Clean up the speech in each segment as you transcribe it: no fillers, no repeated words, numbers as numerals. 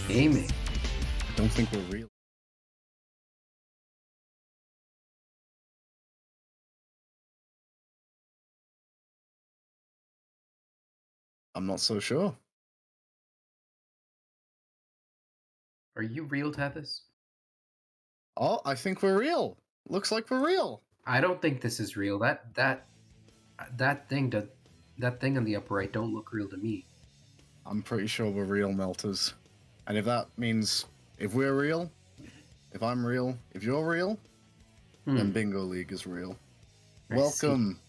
Gaming. I don't think we're real. I'm not so sure. Are you real, Tethys? Oh, I think we're real. Looks like we're real. I don't think this is real. That thing on the upper right don't look real to me. I'm pretty sure we're real, Melters. And if that means if we're real, if I'm real, if you're real, then Bingo League is real. Welcome,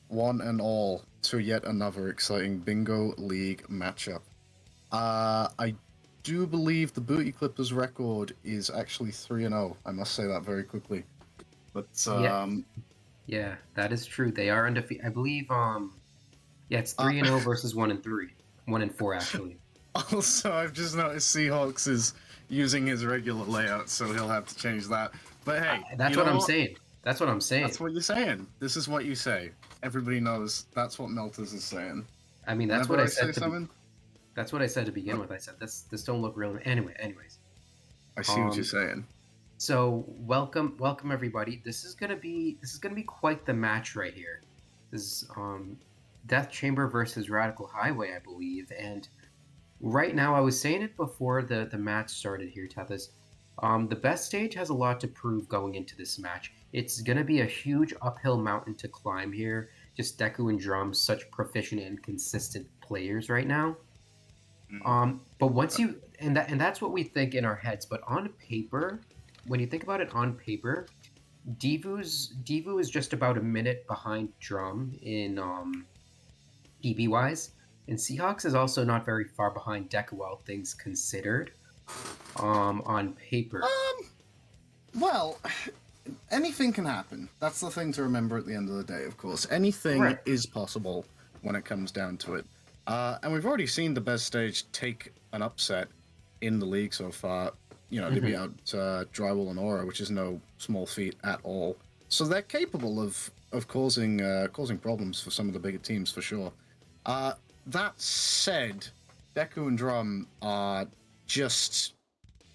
one and all, to yet another exciting Bingo League matchup. I do believe the Booty Clippers record is actually 3-0. I must say that very quickly. But yeah, that is true. They are undefeated. I believe. It's 3-0 versus 1-3, 1-4 actually. Also, I've just noticed Seahawks is using his regular layout, so he'll have to change that. But hey, that's what I'm saying. That's what I'm saying. That's what you're saying. This is what you say. Everybody knows that's what Melters is saying. I mean, that's Whenever what I said. That's what I said to begin Oh. with. I said this don't look real. Anyways. I see what you're saying. So welcome everybody. This is gonna be quite the match right here. This is Death Chamber versus Radical Highway, I believe. And right now, I was saying it before the match started here, Tethys. The best stage has a lot to prove going into this match. It's gonna be a huge uphill mountain to climb here. Just Deku and Drum, such proficient and consistent players right now. But once you and that's what we think in our heads. But on paper, when you think about it on paper, Devu is just about a minute behind Drum in PB wise, and Seahawks is also not very far behind Deku, all things considered. On paper. Well, anything can happen. That's the thing to remember at the end of the day, of course. Anything is possible when it comes down to it. And we've already seen the best stage take an upset in the league so far. You know, they beat out Drywall and Aura, which is no small feat at all. So they're capable of causing problems for some of the bigger teams for sure. That said, Deku and Drum are just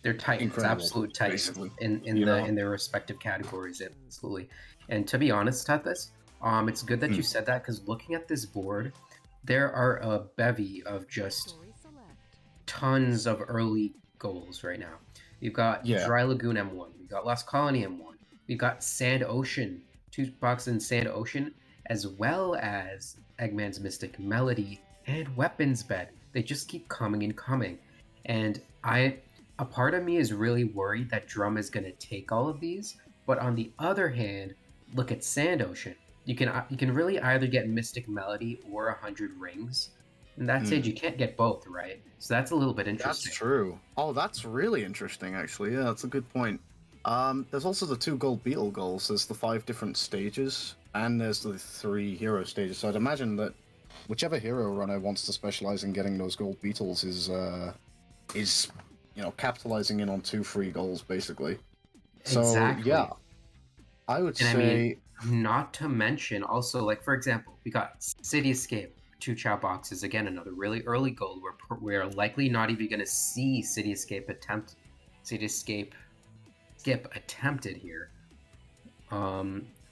they're titans, absolute titans in their respective categories, absolutely. And to be honest, Tethys, it's good that you said that, because looking at this board, there are a bevy of just tons of early goals right now. We've got Dry Lagoon M1, we've got Lost Colony M1, we've got Sand Ocean, 2 boxes in Sand Ocean, as well as Eggman's Mystic Melody and Weapons Bed. They just keep coming and coming. And a part of me is really worried that Drum is going to take all of these. But on the other hand, look at Sand Ocean. You can really either get Mystic Melody or 100 Rings. And that stage, you can't get both, right? So that's a little bit interesting. That's true. Oh, that's really interesting, actually. Yeah, that's a good point. There's also the 2 Gold Beetle goals. There's the 5 different stages, and there's the 3 hero stages. So I'd imagine that whichever hero runner wants to specialize in getting those Gold Beetles is capitalizing in on 2 free goals, basically. So, exactly. Yeah, I would say... I mean, not to mention, also, like, for example, we got City Escape, 2 chow boxes. Again, another really early goal where we're likely not even going to see City Escape attempted here.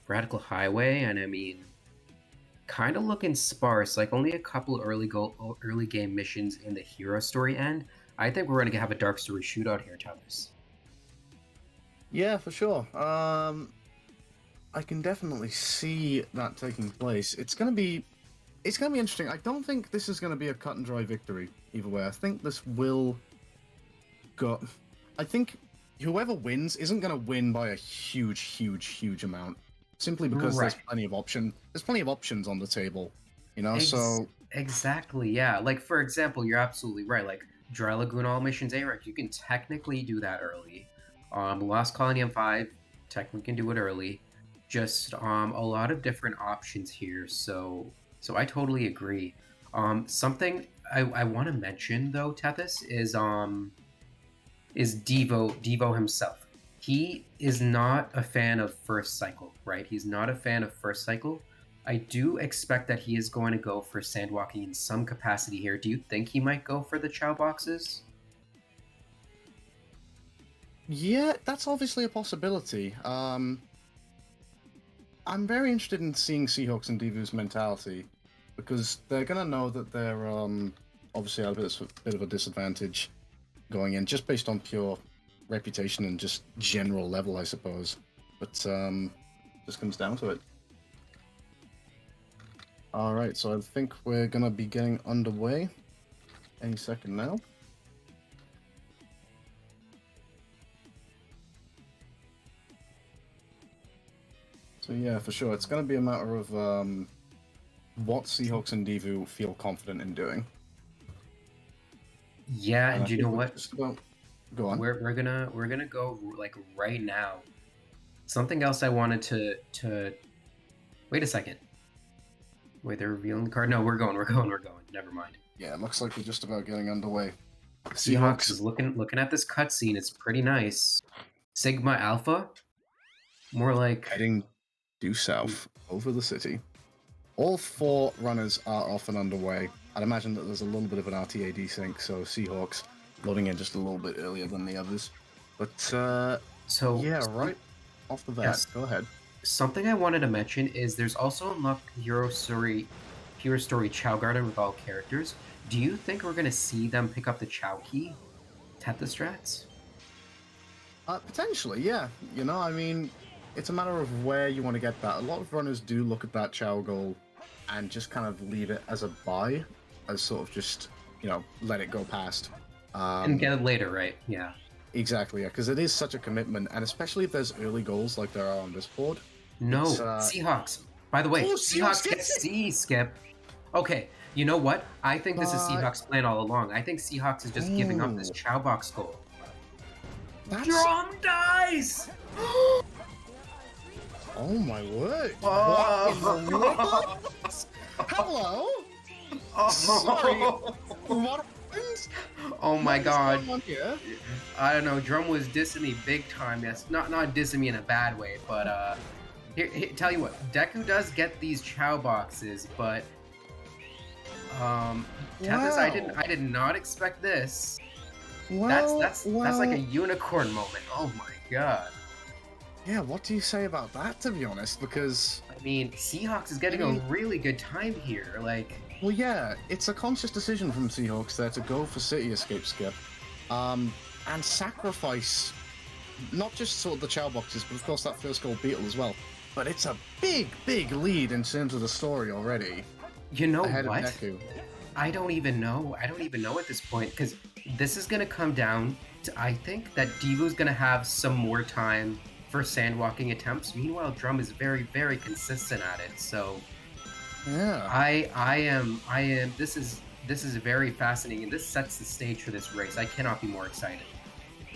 Radical Highway, and I mean, kind of looking sparse. Like, only a couple early game missions in the hero story end. I think we're going to have a Dark Story shootout here, Tethys. Yeah, for sure. I can definitely see that taking place. It's gonna be interesting. I don't think this is gonna be a cut and dry victory either way. I think this will go. I think whoever wins isn't gonna win by a huge amount, simply because there's plenty of options on the table. You know, so exactly, yeah. Like, for example, you're absolutely right. Like, Dry Lagoon all missions A rank, you can technically do that early. Lost Colony M5 technically can do it early. Just a lot of different options here, so I totally agree. Something I want to mention though, Tethys, is Devo himself. He is not a fan of first cycle, right? He's not a fan of first cycle. I do expect that he is going to go for sandwalking in some capacity here. Do you think he might go for the chow boxes? Yeah, that's obviously a possibility. I'm very interested in seeing Seahawks and Devu's mentality because they're gonna know that they're obviously at a bit of a disadvantage going in, just based on pure reputation and just general level, I suppose. But just comes down to it. All right, so I think we're gonna be getting underway any second now. So yeah, for sure, it's gonna be a matter of what Seahawks and Devu feel confident in doing. Yeah, And I and you think know we're what? just about go on. We're gonna go like right now. Something else I wanted to wait a second. Wait, they're revealing the card. No, we're going. Never mind. Yeah, it looks like we're just about getting underway. Seahawks Seahawks is looking at this cutscene. It's pretty nice. Sigma Alpha, more like heading due south over the city. All four runners are off and underway. I'd imagine that there's a little bit of an RTA desync, so Seahawks loading in just a little bit earlier than the others. But so. yeah, right off the bat, Yes, go ahead. something I wanted to mention is there's also unlocked Hero Story Chow Garden with all characters. Do you think we're gonna see them pick up the Chow key, Tethys? Potentially, yeah. You know, I mean, it's a matter of where you want to get that. A lot of runners do look at that Chow goal and just kind of leave it as a buy, as sort of just, let it go past. And get it later, right? Yeah. Exactly, yeah, because it is such a commitment, and especially if there's early goals like there are on this board. It's No, Seahawks. By the way, oh, Seahawks Seahawks get get it! C, Skip. Okay, you know what? I think this is But Seahawks' plan all along. I think Seahawks is just giving up this oh, Chow box goal. that's Drum dies! oh my word! What in Oh. the world? Hello? Sorry, what happened? Oh my What is god. going on here? I don't know. Drum was dissing me big time. Yes, not dissing me in a bad way, but here, tell you what, Deku does get these Chow boxes, but Tethys, Wow. I did not expect this. Well, That's like a well, unicorn moment. Oh my god. yeah. What do you say about that? To be honest, because I mean, Seahawks is I getting a mean, really good time here. Like, well, yeah, it's a conscious decision from Seahawks there to go for City Escape Skip, and sacrifice not just sort of the Chow boxes, but of course that first goal Beetle as well. But it's a big, big lead in terms of the story already, you know ahead of what? Deku. I don't even know. I don't even know at this point because this is gonna come down to I think that Devo's gonna have some more time for sandwalking attempts. Meanwhile, Drum is very, very consistent at it. So Yeah. I am. This is very fascinating, and this sets the stage for this race. I cannot be more excited.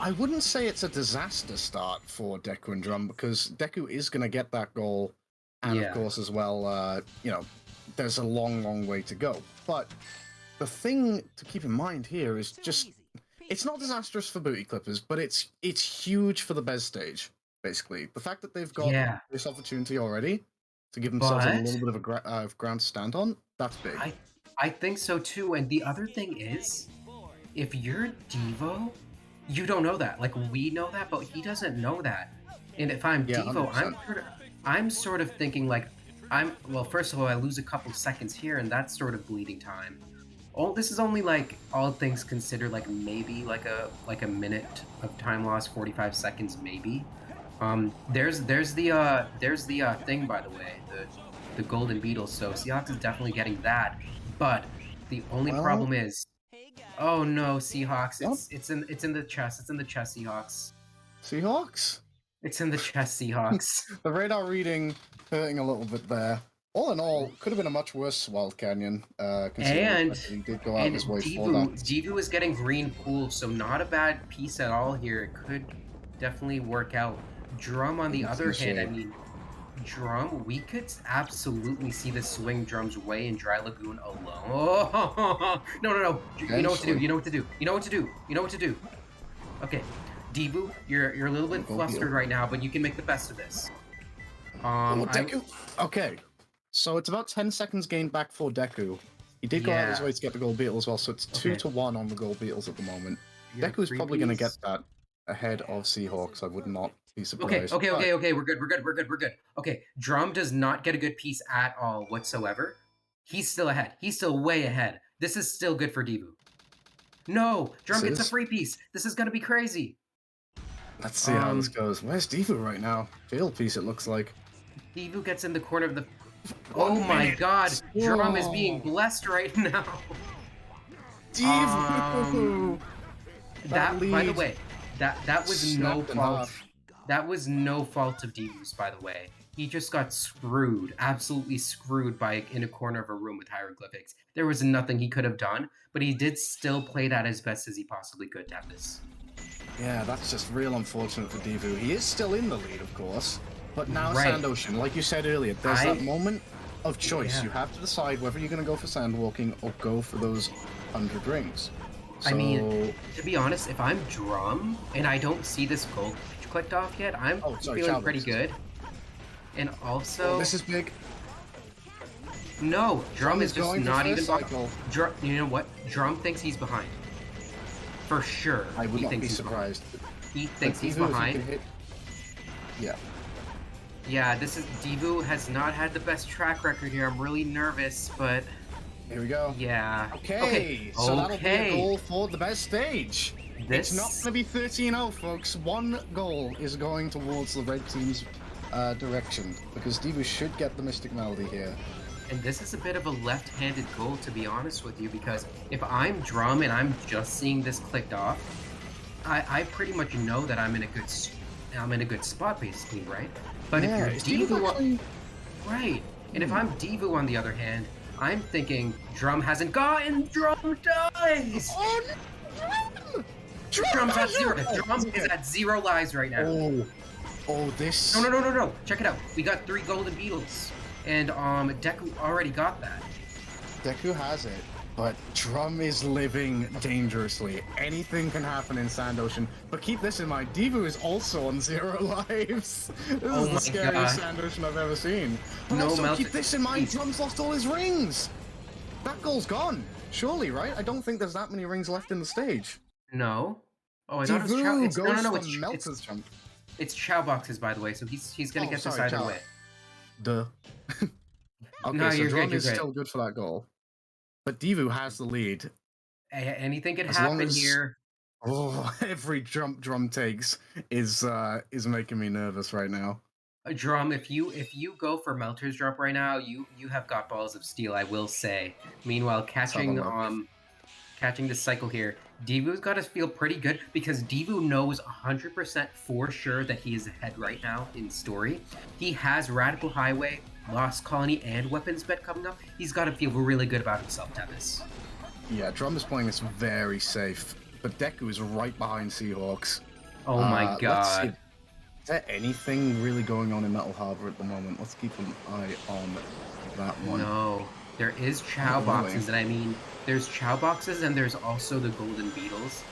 I wouldn't say it's a disaster start for Deku and Drum because Deku is going to get that goal, and of Yeah, course as well, there's a long, long way to go. But the thing to keep in mind here is just it's not disastrous for Booty Clippers, but it's huge for the TheBesStage. Basically, the fact that they've got yeah. this opportunity already to give themselves a But little bit of of ground to stand on, that's big. I I think so too. And the other thing is, if you're Devo, you don't know that. Like we know that, but he doesn't know that. And if I'm Yeah, Devo, 100%. I'm sort of thinking like I'm well, first of all, I lose a couple seconds here and that's sort of bleeding time. Oh, this is only like all things considered like maybe like a minute of time loss, 45 seconds maybe. There's the thing by the way, the golden beetle. So Seahawks is definitely getting that. But the only Well, problem is oh no, Seahawks. yep. It's in the chest. It's in the chest, Seahawks. Seahawks. It's in the chest, Seahawks. The radar reading hurting a little bit there. All in all, could have been a much worse Wild Canyon, considering the And fact that he did go out of and his way for that. Devu is getting green pool, so not a bad piece at all here. It could definitely work out. Drum on the other hand, I So, mean, Drum, we could absolutely see the swing Drum's way in Dry Lagoon alone. Oh, no. You know what to do. eventually, You know what to do. You know what to do. You know what to do. Okay, Devu, you're a little bit go flustered heal. right now, but you can make the best of this. Oh, I Deku! Okay, so it's about 10 seconds gained back for Deku. He did go out of his yeah. way to get the gold beetle as well, so it's 2 Okay, to 1 on the gold beetles at the moment. you got a Deku's free probably going to get piece. that. ahead of Seahawks. I would not be Okay, surprised. okay, But okay, okay. We're good. We're good. We're good. We're good. Okay, Drum does not get a good piece at all whatsoever. He's still ahead. He's still way ahead. This is still good for Devu. No, this Drum gets a is. free piece. This is gonna be crazy. Let's see how this Um, goes. Where's Devu right now? Field piece, it looks like. Devu gets in the corner of the. Oh 1 my minute. God, Drum is being Whoa. blessed right now. Devu. That That by the lead way, that was no snapped in fault. half. That was no fault of Devu's, by the way. He just got screwed, absolutely screwed by in a corner of a room with hieroglyphics. There was nothing he could have done, but he did still play that as best as he possibly could to have this. Yeah, that's just real unfortunate for Devu. He is still in the lead, of course. But now Right. Sand Ocean, like you said earlier, there's that moment of choice. Yeah. You have to decide whether you're going to go for sandwalking or go for those 100 rings. So, I mean, to be honest, if I'm Drum and I don't see this gold clicked off yet, I'm feeling pretty good. And also, this is big. No, Drum is just not even cycle. Drum, you know what? Drum thinks he's behind. For sure. I would not be behind. surprised. He thinks he's Devu, if he behind. can hit- Yeah. Yeah, this is Devu has not had the best track record here. I'm really nervous, but Here we go. yeah. Okay, so that'll be a goal for the best stage. This It's not going to be 13-0, folks. One goal is going towards the red team's direction, because Devu should get the Mystic Melody here. And this is a bit of a left-handed goal, to be honest with you, because if I'm Drum and I'm just seeing this clicked off, I pretty much know that I'm in a good spot, basically, right? But Yeah, if you're Devu actually... right, and if I'm Devu on the other hand, I'm thinking Drum hasn't gotten. Drum dies. Oh, no! Drum's at zero. Drum is at 0 lives right now. Oh, this. No. Check it out. We got 3 golden beetles, and Deku already got that. Deku has it, but Drum is living dangerously. Anything can happen in Sand Ocean, but keep this in mind, Devu is also on 0 lives. This is the scariest Sand Ocean I've ever seen. But also keep this in mind, Drum's lost all his rings. That goal's gone. Surely, right? I don't think there's that many rings left in the stage. No. Oh, I thought it was Chow. Melter's jump. It's Chow boxes, by the way, so he's gonna get this either way. Duh. Okay, No, so Drum is good. still good for that goal. But Devu has the lead. Anything could happen here. Oh, every jump Drum takes is making me nervous right now. Drum, if you go for Melter's drop right now, you have got balls of steel, I will say. Meanwhile, catching this cycle here, Devu's got to feel pretty good because Devu knows 100% for sure that he is ahead right now in story. He has Radical Highway, Lost Colony, and Weapons Bet coming up. He's got to feel really good about himself to have this. Yeah, Drum is playing this very safe, but Deku is right behind Seahawks. Oh my god. Is there anything really going on in Metal Harbor at the moment? Let's keep an eye on that one. No, there is Chow boxes, and I mean, there's Chow boxes and there's also the Golden Beetles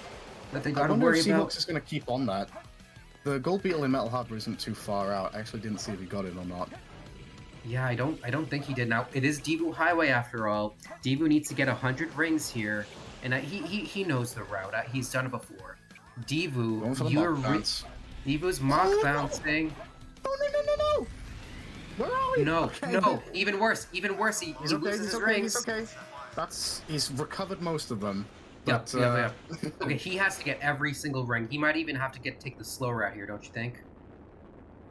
that they gotta worry about. I wonder if Seahawks is going to keep on that. The Gold Beetle in Metal Harbor isn't too far out. I actually didn't see if he got it or not. Yeah, I don't think he did. Now, it is Devu Highway after all. Devu needs to get 100 rings here, and he knows the route. He's done it before. Devu, Devu's mock bouncing. No! Where are we? No, even worse. He loses his rings. He's okay. He's recovered most of them. But, Yep. Okay, he has to get every single ring. He might even have to take the slow route here, don't you think?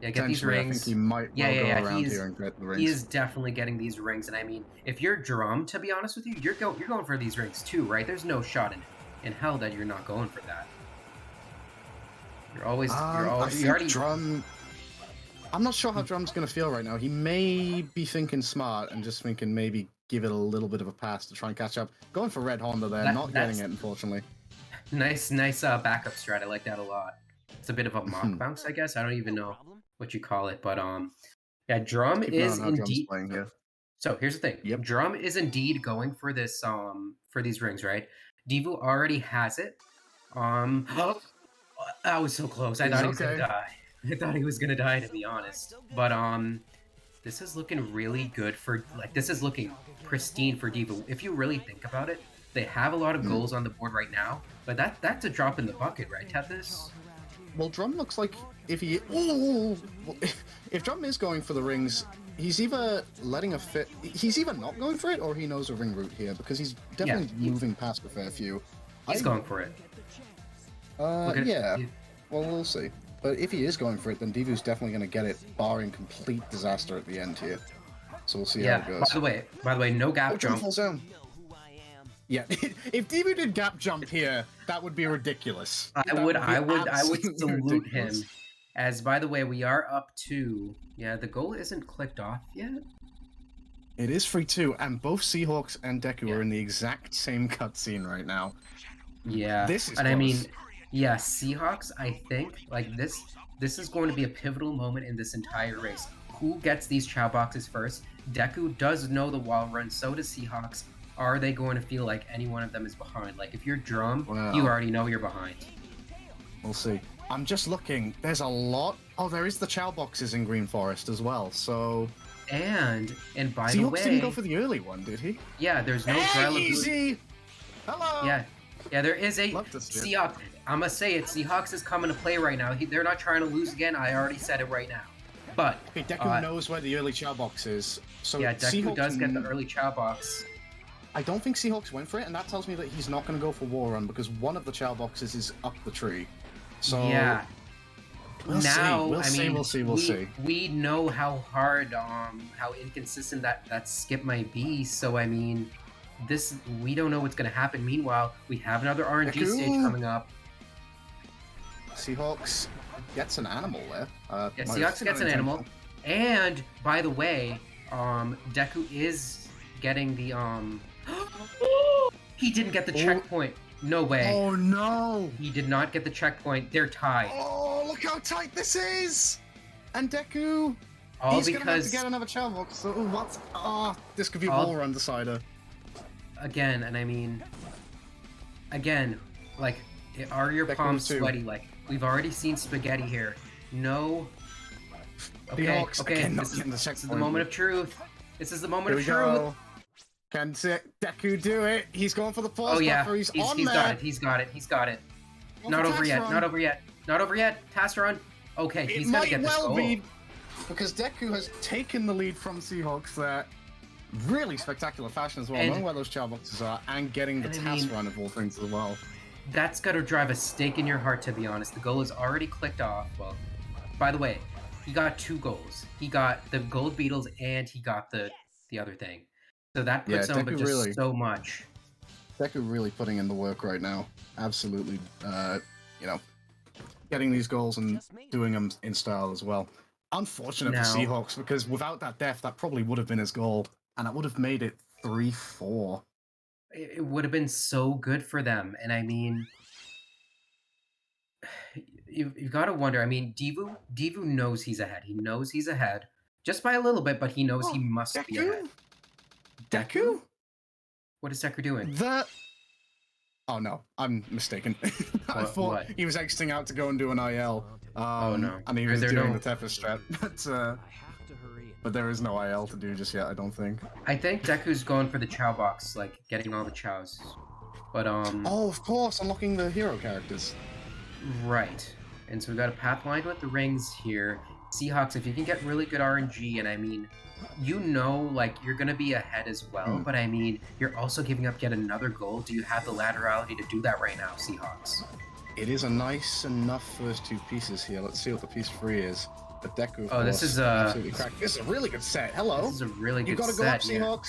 Yeah, get these rings. I think he might go around here and get the rings. He is definitely getting these rings, and I mean, if you're Drum, to be honest with you, you're going for these rings too, right? There's no shot in hell that you're not going for that. Drum. I'm not sure how Drum's gonna feel right now. He may be thinking smart and just thinking maybe give it a little bit of a pass to try and catch up. Going for Red Honda there, not getting it, unfortunately. Nice backup strat. I like that a lot. It's a bit of a mock bounce, I guess. I don't even know what you call it, but yeah, Drum is indeed. So here's the thing. Yep. Drum is indeed going for this for these rings, right? Devu already has it. That was so close. I thought he was gonna die. I thought he was gonna die, to be honest. But this is looking really good for this is looking pristine for Devu. If you really think about it, they have a lot of goals on the board right now, but that's a drop in the bucket, right, Tethys? well, Drum looks like if he... Ooh, well, if Drum is going for the rings, he's either letting a fit... He's either not going for it, or he knows a ring route here, because he's definitely moving past a fair few. He's going for it. Yeah. Well, we'll see. But if he is going for it, then Divu's definitely going to get it, barring complete disaster at the end here. So we'll see how it goes. By the way, no gap jump. Falls down. Yeah, if Divu did gap jump here, that would be ridiculous. I would salute him. As by the way, we are up 2. Yeah, the goal isn't clicked off yet. It is 3-2, and both Seahawks and Deku are in the exact same cutscene right now. Yeah, this is and close. I mean, yeah, Seahawks. I think like this is going to be a pivotal moment in this entire race. Who gets these Chow boxes first? Deku does know the wall run, so does Seahawks. Are they going to feel like any one of them is behind? Like, if you're Drum, you already know you're behind. We'll see. I'm just looking. There's a lot. Oh, there is the Chow boxes in Green Forest as well, so... And by the way... Seahawks didn't go for the early one, did he? Yeah, there's no Drella easy! Hello! Yeah, there is a... Seahawks, I'm gonna say it, Seahawks is coming to play right now. They're not trying to lose again. I already said it right now. But... Okay, Deku knows where the early Chow box is. So yeah, Deku Seahawks does get the early Chow box. I don't think Seahawks went for it, and that tells me that he's not going to go for War Run, because one of the Chow boxes is up the tree. So... Yeah. We'll see. We know how hard, how inconsistent that skip might be, so I mean... we don't know what's going to happen. Meanwhile, we have another RNG stage coming up. Seahawks gets an animal there. Seahawks gets an animal. And, by the way, Deku is getting the, he didn't get the checkpoint. No way. Oh, no. He did not get the checkpoint. They're tied. Oh, look how tight this is. And Deku... All he's because... going to have to get another Chow box. So what? Oh, this could be a War Run decider. Again, and I mean, like, are your palms sweaty? Like, we've already seen spaghetti here. No. Okay, this is the moment of truth. This is the moment of truth. Go. Can Deku do it? He's going for the pause buffer. He's got it. Not over yet. Task run. Okay, he's gonna get this goal. Because Deku has taken the lead from Seahawks there. Really spectacular fashion as well, knowing where those Chow boxes are and getting the task run of all things as well. That's got to drive a stake in your heart, to be honest. The goal is already clicked off. Well, by the way, he got 2 goals. He got the gold beetles and he got the other thing. So that puts him but just really, so much. Deku really putting in the work right now. Absolutely, getting these goals and doing them in style as well. Unfortunate for Seahawks, because without that death, that probably would have been his goal. And that would have made it 3-4. It would have been so good for them. And I mean, you've got to wonder. I mean, Divu knows he's ahead. He knows he's ahead. Just by a little bit, but he knows he must be ahead. Deku? What is Deku doing? Oh no, I'm mistaken. I thought he was exiting out to go and do an IL. Oh no. And he was doing the Tempest strat. But there is no IL to do just yet, I don't think. I think Deku's going for the Chow box, like getting all the Chows. But oh, of course, unlocking the hero characters. Right. And so we got a path lined with the rings here. Seahawks, if you can get really good RNG, and I mean, like you're gonna be ahead as well, but I mean, you're also giving up yet another goal. Do you have the laterality to do that right now, Seahawks? It is a nice enough first 2 pieces here. Let's see what the piece 3 is. The Deku, this is absolutely cracked. This is a really good set. Hello. This is a really good set. You gotta go up, Seahawks.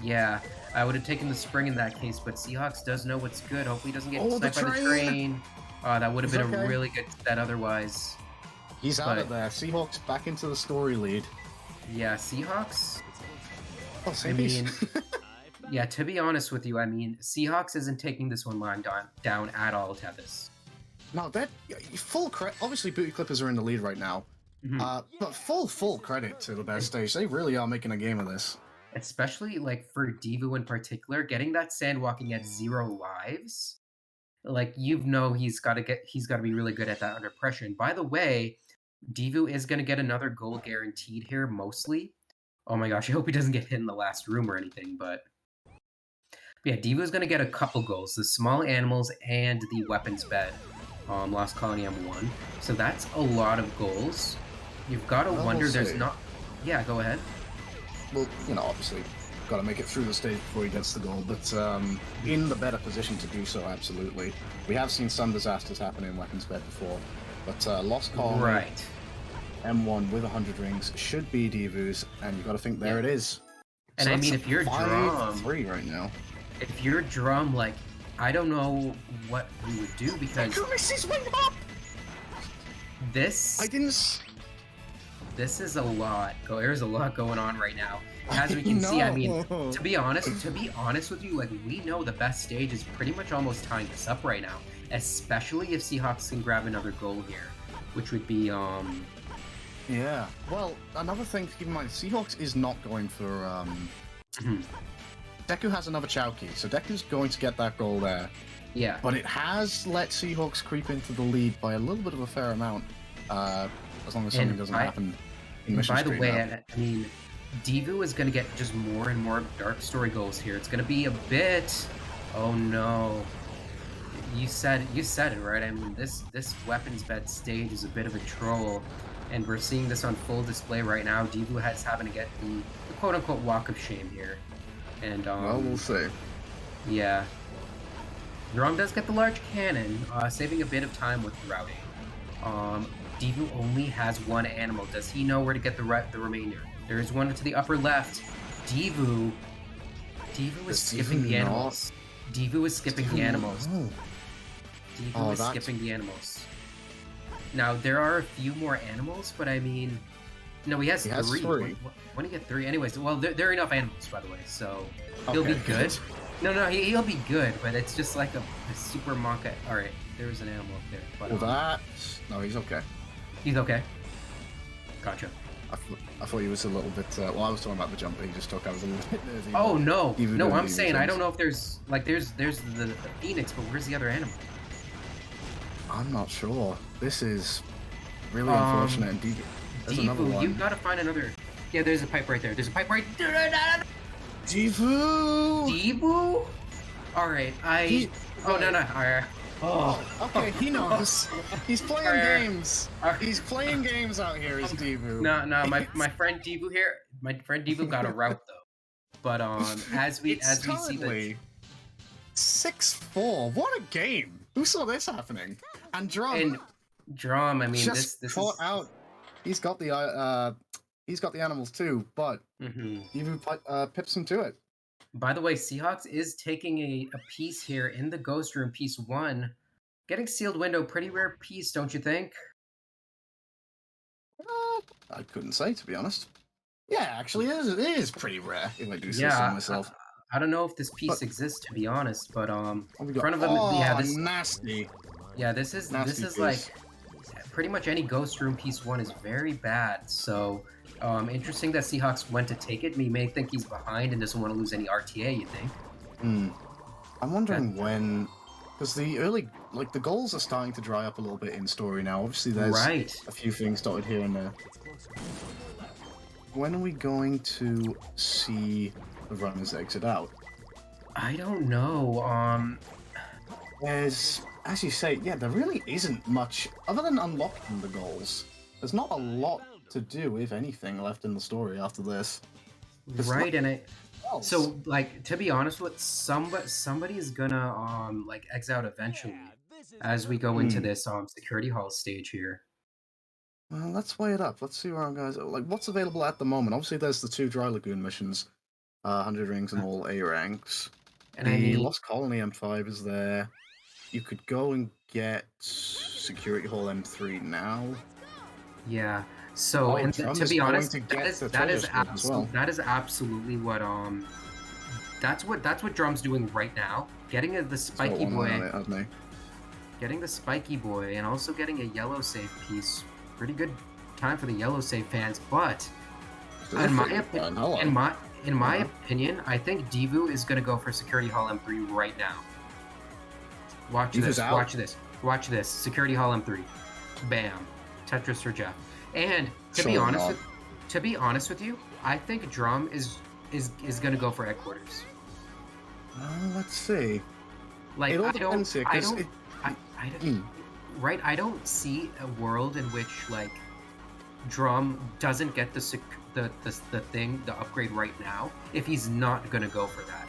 Yeah, I would have taken the spring in that case, but Seahawks does know what's good. Hopefully he doesn't get sniped by the train. That would have been a really good set otherwise. He's out of there. Seahawks back into the story lead. Yeah, Seahawks. Oh, same piece. Yeah, to be honest with you, I mean, Seahawks isn't taking this one down at all, Tethys. No, that full credit. Obviously, Booty Clippers are in the lead right now. But full credit to TheBesStage. They really are making a game of this. Especially like for Divu in particular, getting that sandwalking at 0 lives. Like he's got to be really good at that under pressure. And by the way, Divu is going to get another goal guaranteed here, mostly. Oh my gosh, I hope he doesn't get hit in the last room or anything, but yeah, Divu is going to get a couple goals, the small animals and the weapons bed. Lost Colony M1. So that's a lot of goals. You've got to Well, wonder. we'll There's see. not. Yeah, go ahead. Well, obviously, got to make it through the stage before he gets the goal, but in the better position to do so, absolutely. We have seen some disasters happen in Weapons Bed before, but Lost Colony Right. M1 with 100 rings should be Divu's, and you got to think there it is. And So I that's mean, a if you're 5-3 right now. Drum, like, I don't know what we would do because this I didn't. this is a lot. There's a lot going on right now. As we can see, I mean, know. to be honest with you, like we know the best stage is pretty much almost tying this up right now, especially if Seahawks can grab another goal here, which would be Yeah. Well, another thing to keep in mind: Seahawks is not going for. Deku has another Chowkey, so Deku's going to get that goal there. yeah. But it has let Seahawks creep into the lead by a little bit of a fair amount, as long as something doesn't happen in Mission By the Street way, now. I mean, Divu is going to get just more and more dark story goals here. It's going to be a bit. Oh no. You said it right. I mean, this Weapons Bed stage is a bit of a troll, and we're seeing this on full display right now. Divu has having to get the quote unquote walk of shame here, and Well, we'll see. yeah. Drum does get the large cannon, saving a bit of time with routing. Divu only has one animal. Does he know where to get the remainder? There is one to the upper left. Divu is skipping the animals. Divu is skipping the animals. Divu is skipping the animals. Now, there are a few more animals, but I mean... No, he has three. When do you get 3? Anyways, well, there are enough animals, by the way, so he'll be good. No, he'll be good, but it's just like a super monka. Alright, there's an animal up there. But, Well, no, he's okay. he's okay. Gotcha. I thought he was a little bit. Well, I was talking about the jump he just took. I was a little bit nervy. Oh no, no! I'm saying I don't know if there's the phoenix, but where's the other animal? I'm not sure. This is really unfortunate. And there's another one. You gotta find another. Yeah, there's a pipe right there. There's a pipe right there. Divu. All right, no. All right. Oh, okay. He knows. He's playing games. He's playing games out here. Is Divu? No. My friend Divu here. My friend Divu got a route though. But as we see the 6-4. What a game! Who saw this happening? And Drum. I mean, just this caught is out. He's got the animals too, but Divu pips him to it. By the way, Seahawks is taking a piece here in the Ghost Room, piece 1. Getting sealed window, pretty rare piece, don't you think? I couldn't say, to be honest. Yeah, actually, it is pretty rare, if I do say so myself. I don't know if this piece exists, to be honest, but in front of them, this nasty. Yeah, this is piece. like pretty much any Ghost Room piece 1 is very bad. So interesting that Seahawks went to take it. We may think he's behind and doesn't want to lose any RTA. You think? I'm wondering when, because the goals are starting to dry up a little bit in story now. Obviously, there's a few things dotted here and there. When are we going to see the runners exit out? I don't know. There's, as you say, there really isn't much other than unlocking the goals. There's not a lot to do, if anything, left in the story after this. Right, and so like to be honest with somebody is gonna exit out eventually as we go into this security hall stage here. Well, let's weigh it up. Let's see where our guys are. Like, what's available at the moment? Obviously, there's the 2 Dry Lagoon missions, 100 rings and all A ranks. And the Lost Colony M5 is there. You could go and get Security Hall M3 now. Yeah. So, and to be honest, that is absolutely what that's what Drum's doing right now. Getting the spiky boy, getting the spiky boy, and also getting a yellow save piece. Pretty good time for the yellow save fans, but in my opinion, I think Divu is gonna go for Security Hall M3 right now. Watch this. Security Hall M3. Bam. Tetris for Jeff. And to be honest with you, I think Drum is gonna go for headquarters. Let's see. Like it all depends here, right, I don't see a world in which like Drum doesn't get the thing, the upgrade right now if he's not gonna go for that.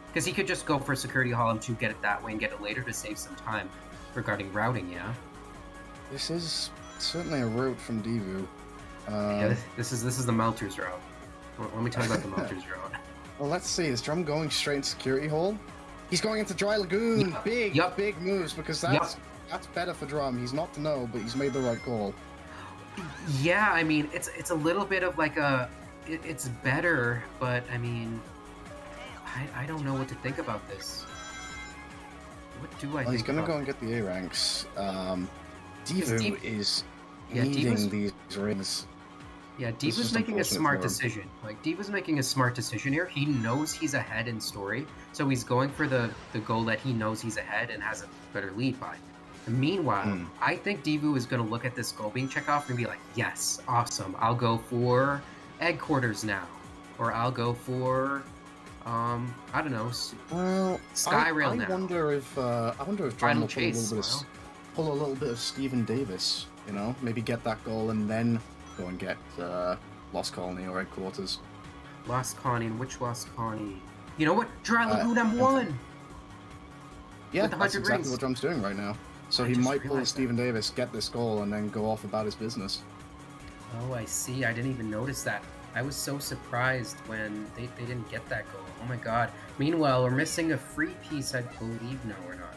Because he could just go for Security Column 2, get it that way, and get it later to save some time regarding routing, yeah? This is certainly a route from Divu. Yeah, this is the Melter's route. Let me tell you about the Melter's route. Well, let's see. Is Drum going straight into Security Hole? He's going into Dry Lagoon. Yep. Big moves, because that's better for Drum. He's not to know, but he's made the right call. Yeah, I mean, it's a little bit of like it's better, but I mean, I don't know what to think about this. What do I think? He's going to go and get the A ranks. Divu is needing these rings. Yeah, Diva's making a smart decision. Like, Diva's making a smart decision here. He knows he's ahead in story, so he's going for the goal that he knows he's ahead and has a better lead by. And meanwhile, I think Divu is going to look at this goal being checked off and be like, yes, awesome. I'll go for Egg Quarters now. Or I'll go for, I don't know, Skyrail now. I wonder if Drum will pull a little bit of Stephen Davis, you know? Maybe get that goal and then go and get Lost Colony or Headquarters. Lost Colony, which Lost Colony? You know what? Dry Lagoon M1! Yeah, that's exactly what Drum's doing right now. So he might pull Stephen Davis, get this goal, and then go off about his business. Oh, I see. I didn't even notice that. I was so surprised when they didn't get that goal. Oh my god. Meanwhile, we're missing a free piece, I believe. No, we're not.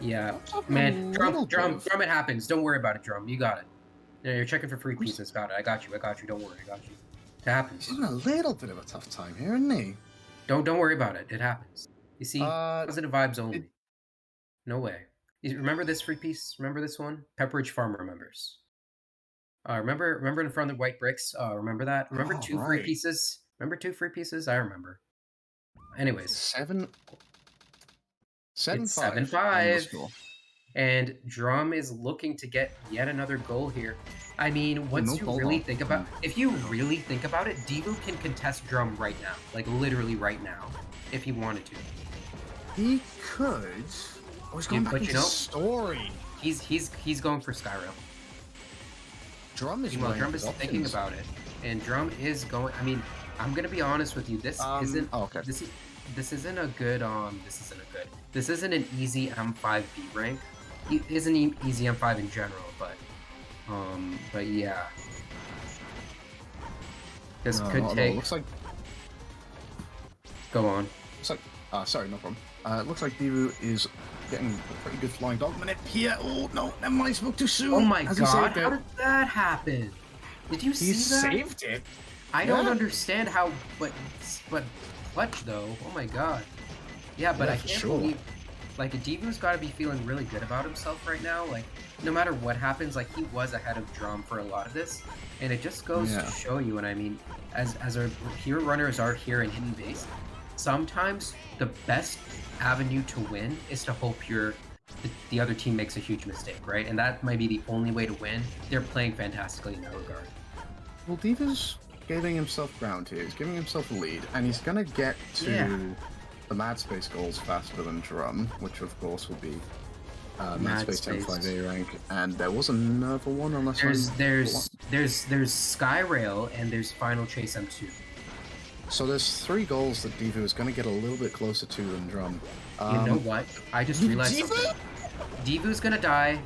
Yeah. Man, Drum, it happens. Don't worry about it, Drum. You got it. Yeah, you're checking for free pieces. Got it. I got you. Don't worry. I got you. It happens. He's having a little bit of a tough time here, isn't he? Don't worry about it. It happens. You see, positive vibes only. No way. Remember this free piece? Remember this one? Pepperidge Farm remembers. Remember in front of the white bricks? Remember that? Remember free pieces? Remember 2 free pieces? I remember. Anyways. 7-5. And Drum is looking to get yet another goal here. I mean, if you really think about it, Divu can contest Drum right now. Like, literally right now. If he wanted to. He could. Oh, he's going back into story. He's going for Skyrail. Drum is thinking about it. And Drum is going... I mean, I'm going to be honest with you. This isn't... Oh, okay. This isn't a good... This isn't an easy M5 B rank. It isn't easy M5 in general, but yeah. This could take... looks like... Go on. Looks like... sorry, no problem. It looks like Divu is getting a pretty good flying dog minute here. Oh, no, never mind, spoke too soon. Oh my god, how did that happen? Did you see that? He saved it. I don't understand how, but clutch though. Oh my god. Yeah, but I can't believe, like, Divu's got to be feeling really good about himself right now. Like, no matter what happens, like, he was ahead of Drum for a lot of this, and it just goes to show you. And I mean, as our hero runners are here in Hidden Base, sometimes the best avenue to win is to hope the other team makes a huge mistake, right? And that might be the only way to win. They're playing fantastically in that regard. Well, Diva's giving himself ground here. He's giving himself a lead, and he's gonna get to the Mad Space goals faster than Drum, which of course will be Mad Space 10-5A rank. And there was another one, unless there's Skyrail and there's Final Chase M2. So there's 3 goals that Divu is going to get a little bit closer to than Drum. You know what? I just realized something. Divu's going to die,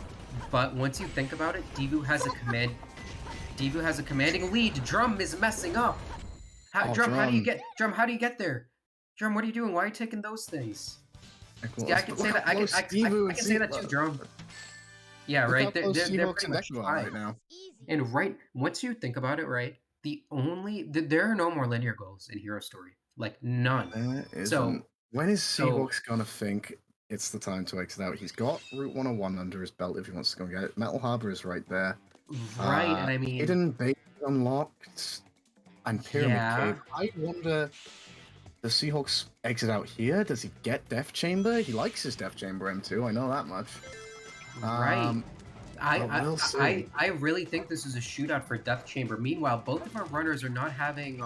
but once you think about it, Divu has a commanding lead. Drum is messing up. Drum, how do you get there? Drum, what are you doing? Why are you taking those things? Yeah, I can say that. I can say that too, Drum. Yeah, right. They're pretty much right now. And once you think about it, right? There are no more linear goals in Hero Story, like none. So when is Seahawks gonna think it's the time to exit out? He's got Route 101 under his belt if he wants to go and get it. Metal Harbor is right there. Right, and I mean, Hidden Base unlocked and Pyramid Cave. I wonder, does Seahawks exit out here? Does he get Death Chamber? He likes his Death Chamber M2. I know that much. Right. I really think this is a shootout for Death Chamber. Meanwhile, both of our runners are not having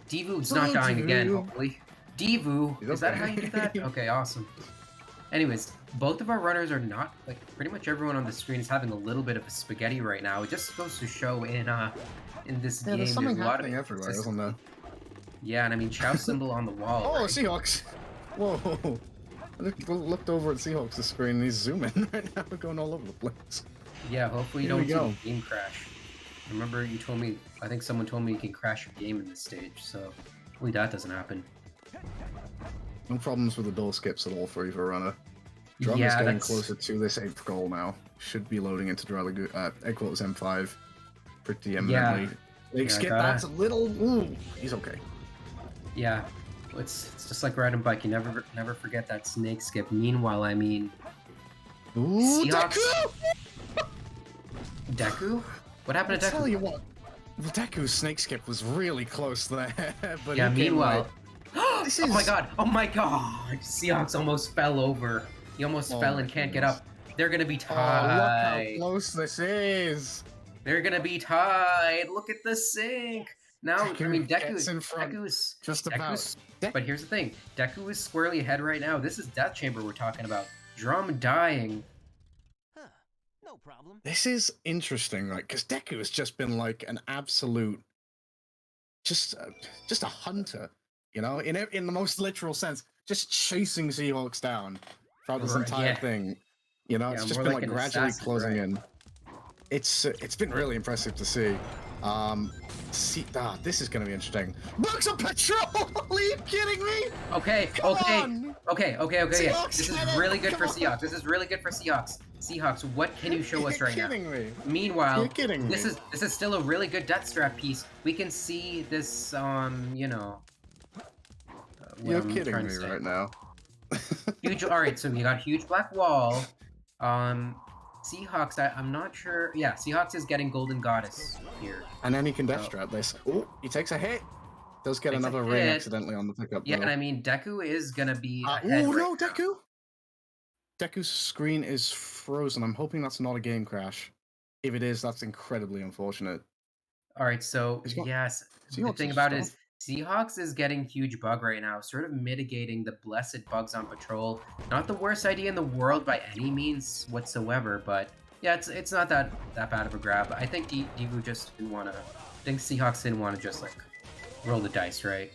Divu's not dying again, hopefully. Divu, is that how you do that? Okay, awesome. Anyways, both of our runners are not like pretty much everyone on the screen is having a little bit of a spaghetti right now. It just goes to show in this Yeah, there's game there's something a lot of happening everywhere, isn't there? inconsistency. Yeah, and I mean Chow symbol on the wall, Oh, right? Seahawks! Whoa! Looked over at Seahawks' screen and he's zooming right now. We're going all over the place. Yeah, hopefully you Here we don't see go. the game crash. Remember you told me I think someone told me you can crash your game in this stage, so hopefully that doesn't happen. No problems with the door skips at all for either runner. Drum is Yeah, getting that's closer to this 8th goal now. Should be loading into Headquarters M5 pretty yeah. imminently. Big Yeah, skip, that's a gotta little... Ooh, he's okay. yeah. It's just like riding a bike. You never forget that snake skip. Meanwhile, I mean Ooh, Seahawks Deku! Deku? What I happened to tell Deku? you what, the Deku's snake skip was really close there, but Yeah, he came away. meanwhile. This Oh my is... god! Oh my god! Seahawks almost fell over. He almost Oh fell my and can't get goodness. up. They're gonna be Oh, look how tied. close this is! They're gonna be tied. Look at the sink. Now, I Deku mean, gets in front, just about. Deku's. But here's the thing: Deku is squarely ahead right now. This is Death Chamber we're talking about. Drum dying. Huh. No problem. This is interesting, right? Because Deku has just been like an absolute, just, just a hunter, you know, in the most literal sense, just chasing Seahawks down throughout this entire Yeah, thing. You know, yeah, it's just more been like like an gradually assassin, closing right? in. It's been really impressive to see. This is going to be interesting. Bugs of patrol! Are you kidding me? Okay, Come okay, on! okay. Yeah. Seahawks, This is get it! really good Come for on! Seahawks. This is really good for Seahawks. Seahawks, what can you show us You're right now? kidding me. Meanwhile, You're kidding this me. is still a really good death strap piece. We can see this, you know, what You're I'm kidding trying to me say. right now. Huge. All right, so we got huge black wall. Seahawks. I'm not sure. Yeah, Seahawks is getting Golden Goddess here. And then he can death So, strap this. Oh, he takes a hit. Does get takes a another ring hit. accidentally on the pickup Yeah, though. and I mean Deku is gonna be ahead Oh right no, now. Deku! Deku's screen is frozen. I'm hoping that's not a game crash. If it is, that's incredibly unfortunate. All right, so He's got yes, the Seahawks thing is about it stuff. is Seahawks is getting huge bug right now, sort of mitigating the blessed bugs on patrol. Not the worst idea in the world by any means whatsoever, but yeah, it's not that bad of a grab. I think Divu just didn't want to. I think Seahawks didn't want to just like roll the dice, right?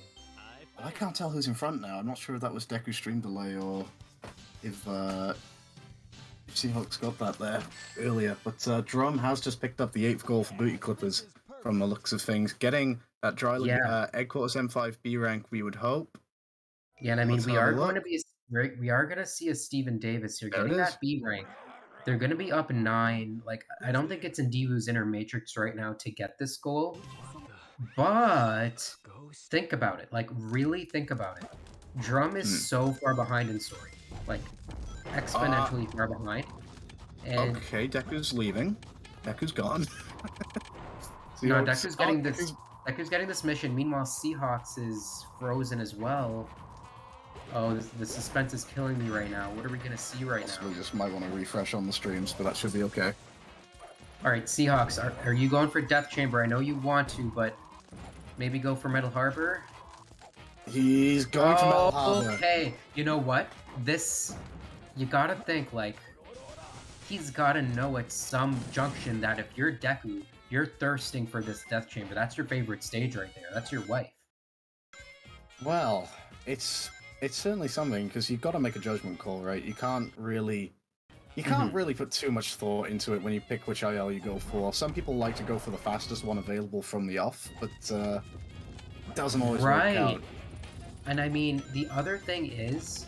I can't tell who's in front now. I'm not sure if that was Deku's stream delay or if Seahawks got that there earlier. But Drum has just picked up the 8th goal for Booty Clippers from the looks of things. Getting that Yeah, Headquarters M5 B rank, we would hope. yeah, and I mean Let's have a look. we are going to see a Steven Davis here There it getting is. that B rank. They're going to be up 9. Like I don't think it's in Divu's inner matrix right now to get this goal. But think about it. Like, really think about it. Drum is so far behind in story. Like, exponentially far behind. And Okay, Deku's leaving. Deku's gone. no, Seahawks. Deku's getting this mission. Meanwhile, Seahawks is frozen as well. Oh, the suspense is killing me right now. What are we gonna see right now? We just might want to refresh on the streams, but that should be okay. All right, Seahawks, are you going for Death Chamber? I know you want to, but maybe go for Metal Harbor. He's going to Metal Harbor. Okay, you know what? You gotta think, like, he's gotta know at some junction that if you're Deku, you're thirsting for this Death Chamber. That's your favorite stage right there. That's your wife. Well, it's certainly something because you've got to make a judgment call, right? You can't really put too much thought into it when you pick which IL you go for. Some people like to go for the fastest one available from the off, but it doesn't always work out. And I mean, the other thing is,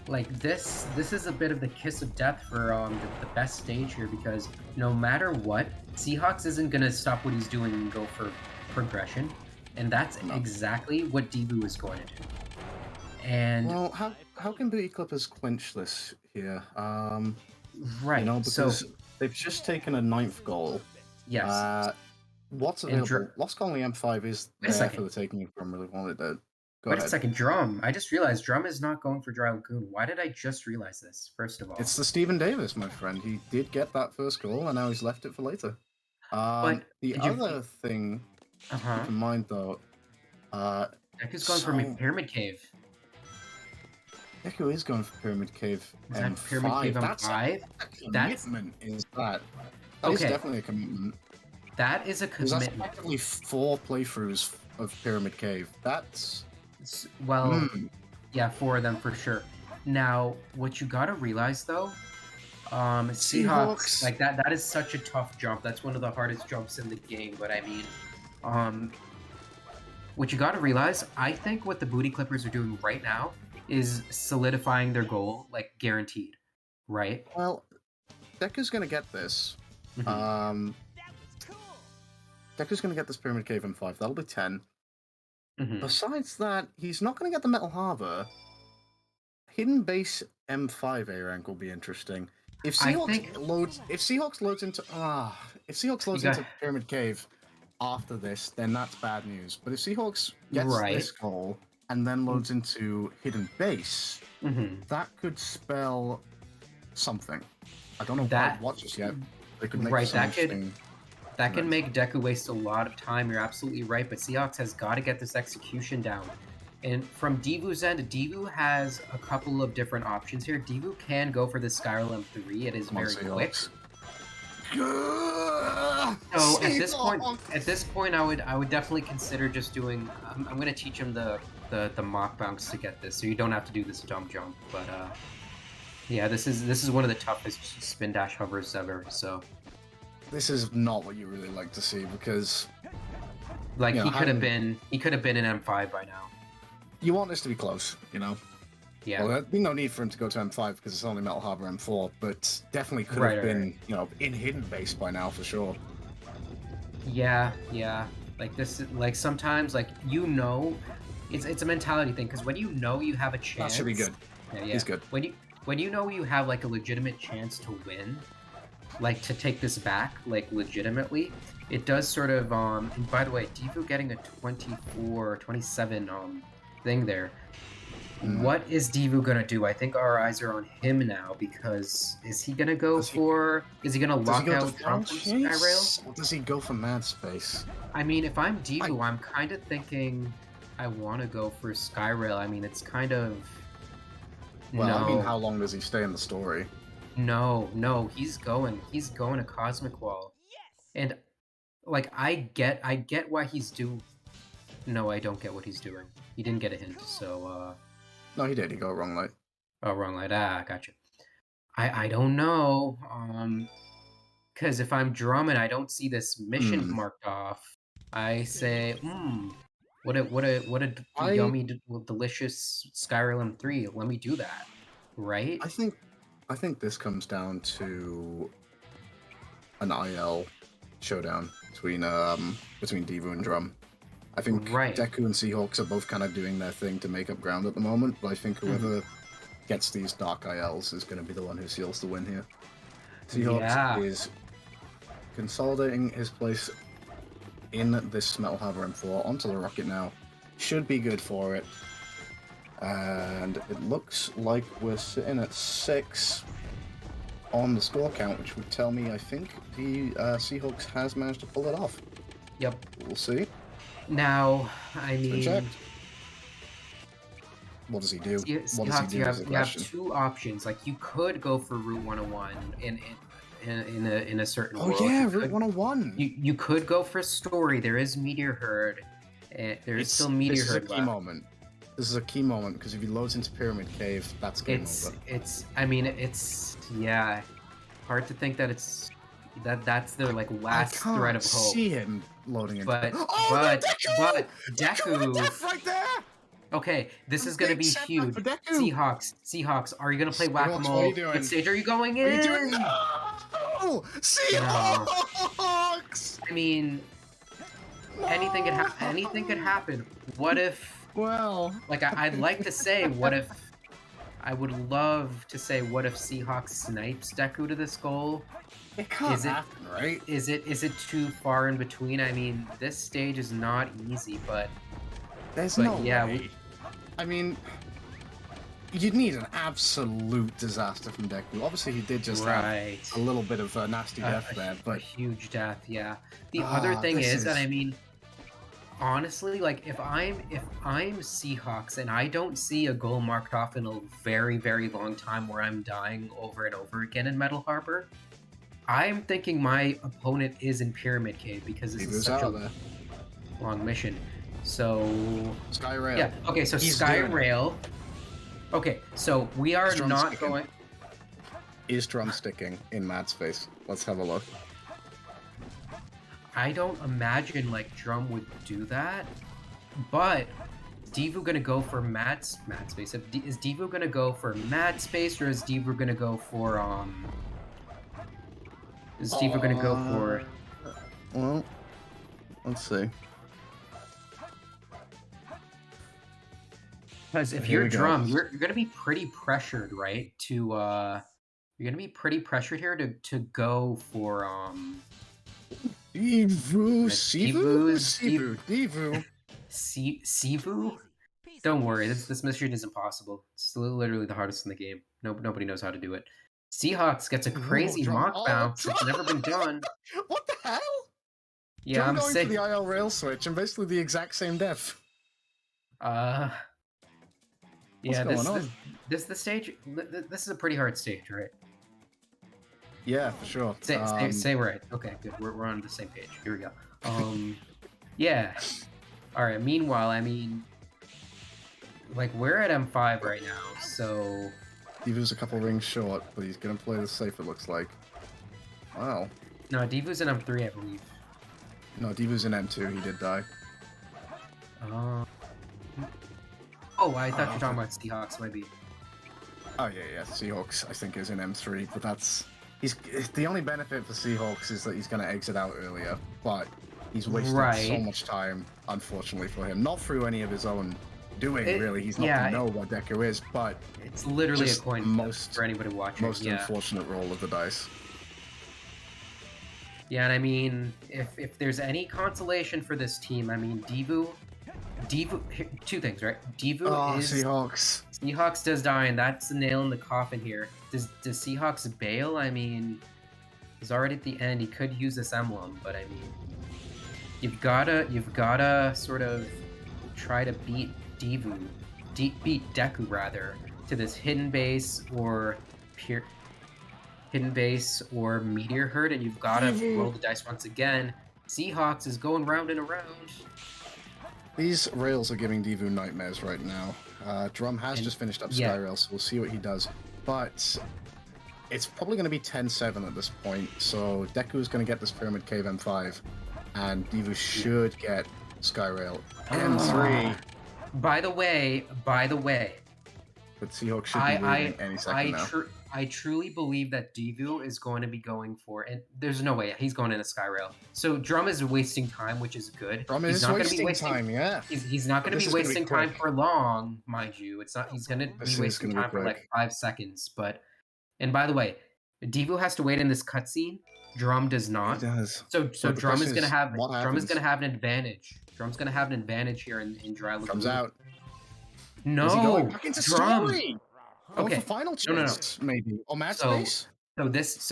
like, this is a bit of the kiss of death for the best stage here, because no matter what, Seahawks isn't gonna stop what he's doing and go for progression, and that's exactly what Debu is going to do. And well, how can Booty Clippers clinch this here? right, you know, because so they've just taken a 9th goal. yes. What's available? Lost Colony M5 is there for the taking if Drum really wanted it. Go Wait ahead. a second, Drum. I just realized Drum is not going for Dry Lagoon. Why did I just realize this, first of all? It's the Steven Davis, my friend. He did get that first goal, and now he's left it for later. But the other thing to keep in mind, though, Deku's going for Pyramid Cave. Deku is going for Pyramid Cave Is that Pyramid Cave M5. That's M5? a commitment, is that? That is Okay. definitely a commitment. That is a Because that's commitment. effectively 4 playthroughs of Pyramid Cave. That's... Well, yeah, 4 of them for sure. Now, what you gotta realize though, Seahawks, like that is such a tough jump. That's one of the hardest jumps in the game, but I mean, what you gotta realize, I think what the Booty Clippers are doing right now is solidifying their goal, like guaranteed, right? Well, Deku's gonna get this. Mhm. Deku's gonna get this Pyramid Cave M5. That'll be 10. Mhm. Besides that, he's not gonna get the Metal Harbor. Hidden Base M5 A rank will be interesting. If Seahawks loads into Pyramid Cave after this, then that's bad news. But if Seahawks gets this goal and then loads into Hidden Base, that could spell something. I don't know what just yet. They could make some interesting. That can make Deku waste a lot of time. You're absolutely right, but Seahawks has got to get this execution down. And from Devu's end, Devu has a couple of different options here. Devu can go for the Skyrim 3. It is very quick. So at this point, I would definitely consider just doing. I'm going to teach him the mock bounce to get this, so you don't have to do this dumb jump. But yeah, this is one of the toughest spin dash hovers ever. So this is not what you really like to see because, like, he could have been in M5 by now. You want this to be close, you know? Yeah. Well, there'd be no need for him to go to M5 because it's only Metal Harbor M4, but definitely could have been, you know, in Hidden Base by now for sure. Yeah. Like this, like sometimes, like it's a mentality thing because when you know you have a chance, that should be good. Yeah. He's good. When you know you have like a legitimate chance to win, like to take this back, like legitimately, it does sort of. And by the way, Devu getting a 24, 27 thing there. What is Devu gonna do? I think our eyes are on him now because is he gonna go is he gonna lock out Trump from Skyrail? Or does he go for Mad Space? I mean, if I'm Devu, I'm kind of thinking I want to go for Skyrail. I mean, it's kind of. Well, I mean, how long does he stay in the story? No, he's going to Cosmic Wall, and like I get why he's due. No, I don't get what he's doing. He didn't get a hint, so no, he did. He got wrong light. Oh, wrong light. Gotcha. I don't know. Because if I'm drumming, I don't see this mission marked off. I say, what a yummy, delicious Skyrim 3. Let me do that, right? I think this comes down to an IL showdown between Devu and Drum. I think Deku and Seahawks are both kind of doing their thing to make up ground at the moment, but I think whoever gets these Dark ILs is going to be the one who seals the win here. Seahawks is consolidating his place in this Metal Harbor M4 onto the rocket now. Should be good for it. And it looks like we're sitting at 6 on the score count, which would tell me I think the Seahawks has managed to pull it off. Yep. We'll see. Now, I mean, what does he do? Seahawks, you have two options. Like, you could go for Route 101 in a certain world. Oh yeah, Route 101. You could go for Story. There is Meteor Herd. There is still Meteor Herd. This is a key moment. This is a key moment because if he loads into Pyramid Cave, that's game over. I mean, it's hard to think that that's their like last thread of hope. See him loading in. But Deku right there. Okay, this is gonna be huge. Seahawks, are you gonna play whack-a-mole? What stage are you going in? What are you doing? No! Seahawks! I mean, anything could happen. What if? Well, like I'd like to say, what if? I would love to say, what if Seahawks snipes Deku to this goal? It can't happen, right? Is it too far in between? I mean, this stage is not easy, but there's no way. I mean, you'd need an absolute disaster from Deku. Obviously, he did just have a little bit of a nasty death there, but a huge death. Yeah. The other thing is that I mean, honestly, like if I'm Seahawks and I don't see a goal marked off in a very, very long time where I'm dying over and over again in Metal Harbor, I'm thinking my opponent is in Pyramid Cave because this is Deevu's such out a there. long mission. So Sky Rail. yeah, okay, so He's Sky doing it. Rail. Okay, so we are He's drum not sticking. going. Is drumsticking in mad space? Let's have a look. I don't imagine like Drum would do that, but is Devu gonna go for mad space? Is Devu gonna go for mad space or is Devu gonna go for Is Devu gonna go for? Well, let's see. Because if Here you're we go. Drum, you're gonna be pretty pressured, right? You're gonna be pretty pressured here to go for Deevu, Sivu, Devu. Deevu. Sivu? Don't worry, this mission is impossible. It's literally the hardest in the game. Nobody knows how to do it. Seahawks gets a crazy Drum. mock Oh, bounce. Drum. It's never been done. What the hell? Yeah, Drum I'm going sick. for the IL rail switch and basically the exact same depth. Yeah, What's going on? This the stage. This is a pretty hard stage, right? Yeah, for sure. Say right. Okay, good. We're on the same page. Here we go. Yeah. All right. Meanwhile, I mean, like we're at M5 right now, so Deevu's a couple rings short, but he's gonna play this safe. It looks like. Wow. no, Devu's in M3, I believe. No, Deevu's in M2. He did die. Oh, I thought you were talking about Seahawks, maybe. Oh yeah. Seahawks, I think, is in M3, but that's the only benefit for Seahawks is that he's gonna exit out earlier, but he's wasted so much time, unfortunately for him. Not through any of his own doing, really. He's not to know what Deku is, but it's literally a coin flip for anybody watching. Most unfortunate roll of the dice. Yeah, and I mean, if there's any consolation for this team, I mean, Devu, two things, right? Devu is Seahawks does die, and that's the nail in the coffin here. Does Seahawks bail? I mean, he's already at the end. He could use this emblem, but I mean, you've gotta sort of try to beat Devu, beat Deku rather, to this hidden base or meteor herd, and you've gotta roll the dice once again. Seahawks is going round and around. These rails are giving Devu nightmares right now. Drum has just finished up Sky Rail, so we'll see what he does. But it's probably going to be 10-7 at this point, so Deku is going to get this Pyramid Cave M5, and Devu should get Sky Rail M3. By the way, but Seahawks should be leaving any second now. I truly believe that Devu is going to be going for, and there's no way he's going into Sky Rail. So Drum is wasting time, which is good. Drum is wasting time, yeah. He's not going to be wasting time for long, mind you. It's not. He's going to be wasting time for like 5 seconds. But, and by the way, Devu has to wait in this cutscene. Drum does not. He does. So Drum is going to have an advantage. Drum's going to have an advantage here in Dry Lagoon. Comes out. No, is he going back into Drum. Story? Okay. For final chance, maybe. Or match space? No. So this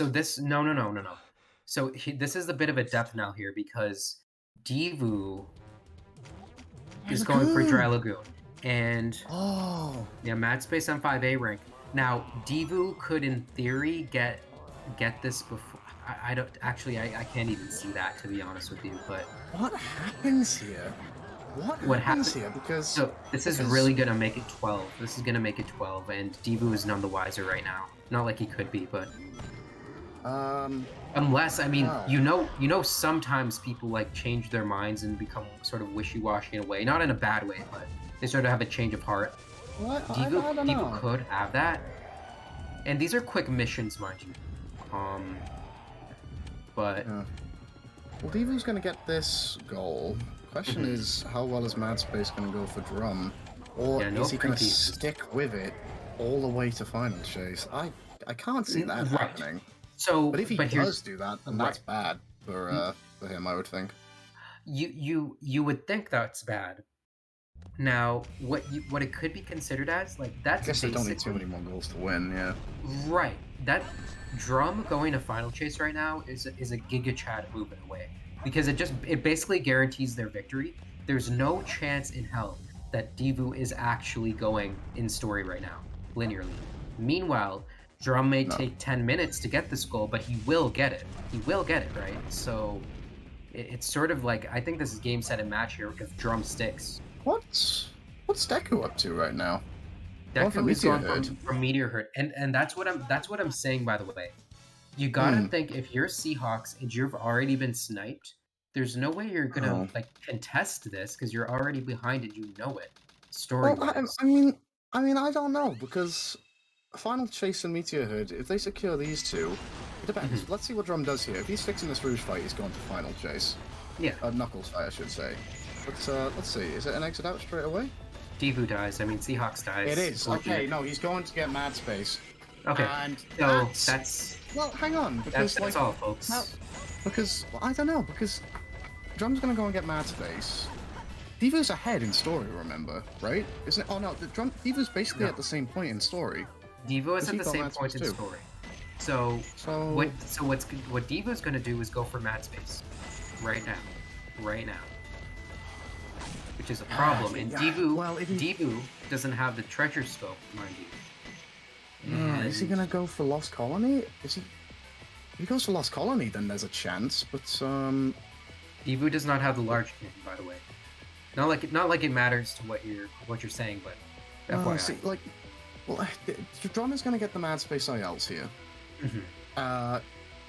is a bit of a depth now here because Devu is going for Dry Lagoon. And mad space on 5A rank. Now, Devu could in theory get this before. I don't actually I can't even see that, to be honest with you, but what happens here? What happens here? Because this is really gonna make it 12. This is gonna make it 12, and Devu is none the wiser right now. Not like he could be, but unless I mean, you know, sometimes people like change their minds and become sort of wishy-washy in a way, not in a bad way, but they sort of have a change of heart. What? Devu could have that, and these are quick missions, mind you. But well, Devu's gonna get this goal. Question is, how well is Mad Space going to go for Drum? Or is he going to stick with it all the way to Final Chase? I can't see that happening. But if he does do that, then that's bad for him, I would think. You would think that's bad. Now, what it could be considered as, like, that's I guess they don't need too many more goals to win, yeah. Right. That Drum going to Final Chase right now is a Giga Chad move in a way. Because it basically guarantees their victory. There's no chance in hell that Devu is actually going in story right now, linearly. Meanwhile, Drum may No. take 10 minutes to get this goal, but he will get it. He will get it, right? So it's sort of like, I think this is game, set, and match here if Drum sticks. What's Deku up to right now? Deku is Meteor going Herd. from Meteor Herd, and that's what I'm saying, by the way. You gotta think, if you're Seahawks and you've already been sniped, there's no way you're gonna like contest this because you're already behind it. You know it, story wise. Well, I mean, I don't know, because Final Chase and Meteor Herd, if they secure these two, it depends. Let's see what Drum does here. If he's fixing this Rouge fight, he's going to Final Chase. Yeah. Knuckles fight, I should say. But let's see. Is it an exit out straight away? Devu dies. I mean, Seahawks dies. It is. Okay, no, he's going to get Mad Space. Okay. And so that's... Well, hang on, because that's all, folks. Because, well, I don't know, because Drum's going to go and get Mad Space. Devu's ahead in story, remember, right? Isn't it? Oh no, Devu's basically at the same point in story. Devu is at the same point in story. So what Devu's gonna do is go for Mad Space, right now, which is a problem. And Devu doesn't have the treasure scope, mind you. And is he gonna go for Lost Colony? Is he? If he goes for Lost Colony, then there's a chance. But Devu does not have the large cannon, by the way. Not like it matters to what you're saying, but FYI. See, like, well, Drum is going to get the Mad Space ILs here,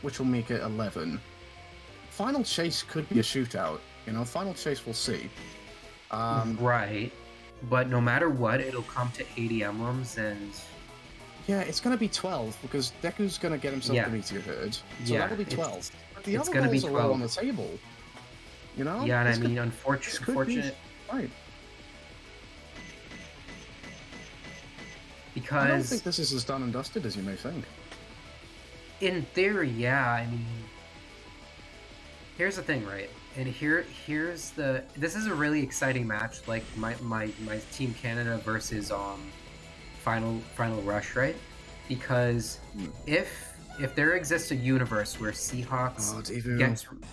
which will make it 11. Final Chase could be a shootout. You know, Final Chase, we'll see. Right, but no matter what, it'll come to 80 emblems, and yeah, it's going to be 12 because Deku's going to get himself the Meteor Herd, so that'll be 12. But the other goals are all on the table. You know? Yeah, and I mean, unfortunate. Right. Because I don't think this is as done and dusted as you may think. In theory, yeah. I mean, here's the thing, right? And here's the. This is a really exciting match, like my Team Canada versus Final Rush, right? Because if there exists a universe where Seahawks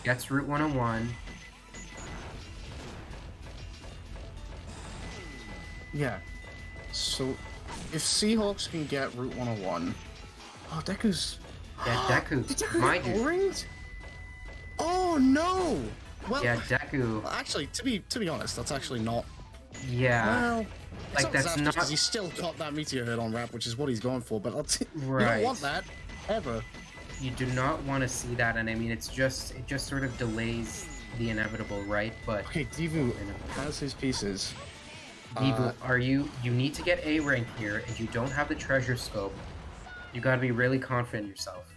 gets Route 101. Yeah. So, if Seahawks can get Route 101... Oh, Deku's... Yeah, Deku. Did Deku Mind get you. O-rings? Oh, no! Well, yeah, Deku... Actually, to be honest, that's actually not... Yeah. Well... Like, that's not... Because he's still got that Meteor Herd on wrap, which is what he's going for, but right. You don't want that, ever. You do not want to see that, and I mean, it just sort of delays the inevitable, right? But... Okay, Devu has his pieces. Devu, you need to get A rank here, and you don't have the treasure scope. You gotta be really confident in yourself.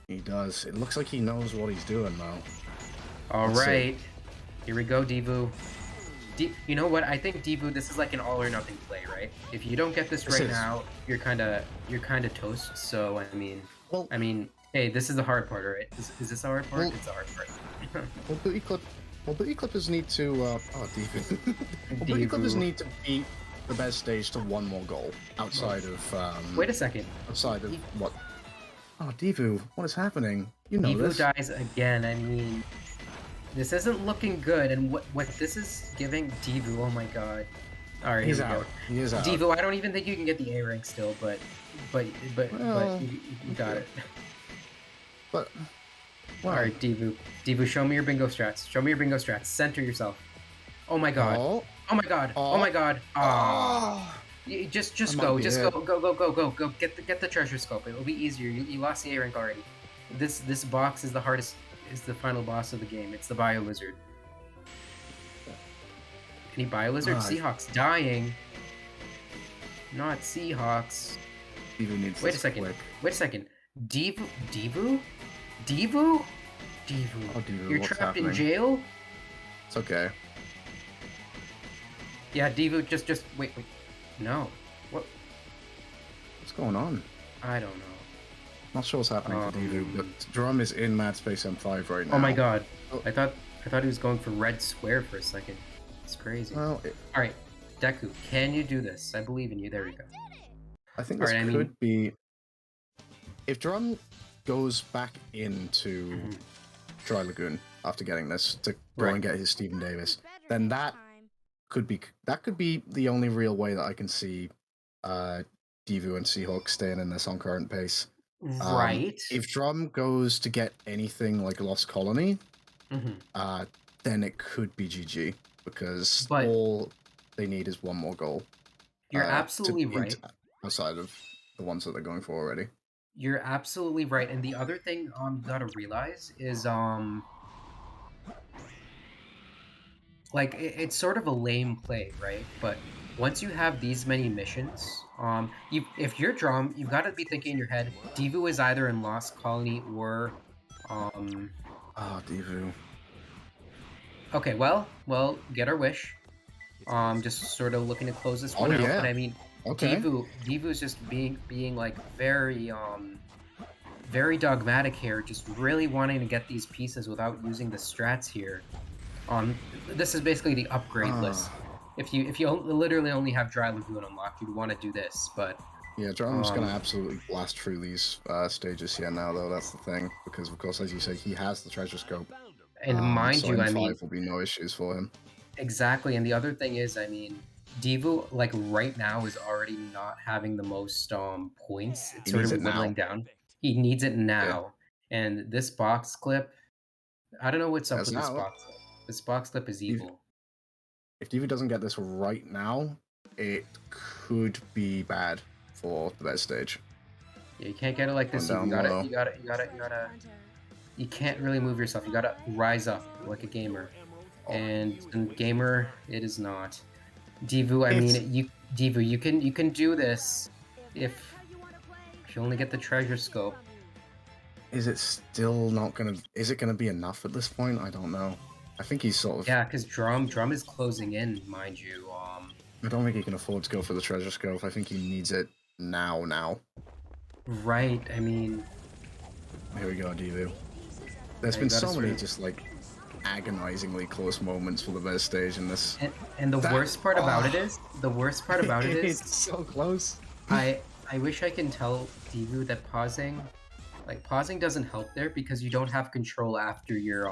He does. It looks like he knows what he's doing now. Alright. Here we go, Devu. You know what? I think Devu, this is like an all or nothing play, right? If you don't get this right now, you're kinda toast. So I mean, hey, this is the hard part, right? Is this the hard part? It's the hard part. Well, Booty Clippers need to, Devu. Booty Clippers need to beat the best stage to one more goal outside of, Wait a second. Outside of what? Oh, Devu, what is happening? You know Devu this. dies again. I mean, this isn't looking good, and what this is giving Devu, oh my god. Alright, he's out. He is out. Devu, I don't even think you can get the A rank still, but you got it. But... Wow. Alright, Devu. Devu, show me your bingo strats. Show me your bingo strats. Center yourself. Oh my god. Oh my god. Oh my god. Just go. Just go. Get the treasure scope. It'll be easier. You lost the A rank already. This box is the hardest. Is the final boss of the game. It's the Bio Lizard. Any Bio Lizard? Seahawks dying. Not Seahawks. Devu needs Wait a second. Devu? Oh, Devu, you're trapped in jail? It's okay. Yeah, Devu, just wait. No. What? What's going on? I don't know. Not sure what's happening to Devu, but Drum is in Mad Space M5 right now. Oh my god. I thought he was going for red square for a second. It's crazy. Well, alright, Deku, can you do this? I believe in you. There we go. I think this could be... If Drum goes back into Dry Lagoon after getting this to go and get his Stephen Davis, then that could be the only real way that I can see Divu and Seahawk staying in this on current pace. Right. If Drum goes to get anything like Lost Colony, then it could be GG because But all they need is one more goal. you're absolutely right. Outside of the ones that they're going for already. You're absolutely right. And the other thing you gotta realize is like it's sort of a lame play, right? But once you have these many missions, if you're Drum, you've got to be thinking in your head, Divu is either in Lost Colony or Divu. Okay, well, get our wish. Just sort of looking to close this one out. Yeah. But I mean, okay. Divu is just being like very very dogmatic here, just really wanting to get these pieces without using the strats here. This is basically the upgrade list. If you literally only have Dry Lagoon unlocked, you'd want to do this, but yeah, Drum's gonna absolutely blast through these stages here now, though. That's the thing, because of course, as you say, he has the treasure scope, and mind so you, in I mean, will be no issues for him. Exactly, and the other thing is, I mean, Divu like right now is already not having the most points. It's sort of whittling down. He needs it now, and this box clip, I don't know what's up with this box clip. This box clip is evil. If Divu doesn't get this right now, it could be bad for the TheBesStage. Yeah, you can't get it like this. You can't really move yourself. You gotta rise up like a gamer, and gamer it is not. Divu, I mean, Divu, you can do this if you only get the treasure scope. Is it still not gonna? Is it gonna be enough at this point? I don't know. I think he's sort of... Yeah, because Drum is closing in, mind you. I don't think he can afford to go for the treasure scope. I think he needs it now. Right, I mean... Here we go, Divu. There's been so many just, like, agonizingly close moments for the TheBesStage in this. And the worst part about it is... It's so close. I wish I can tell Divu that pausing... Like, pausing doesn't help there because you don't have control after you're,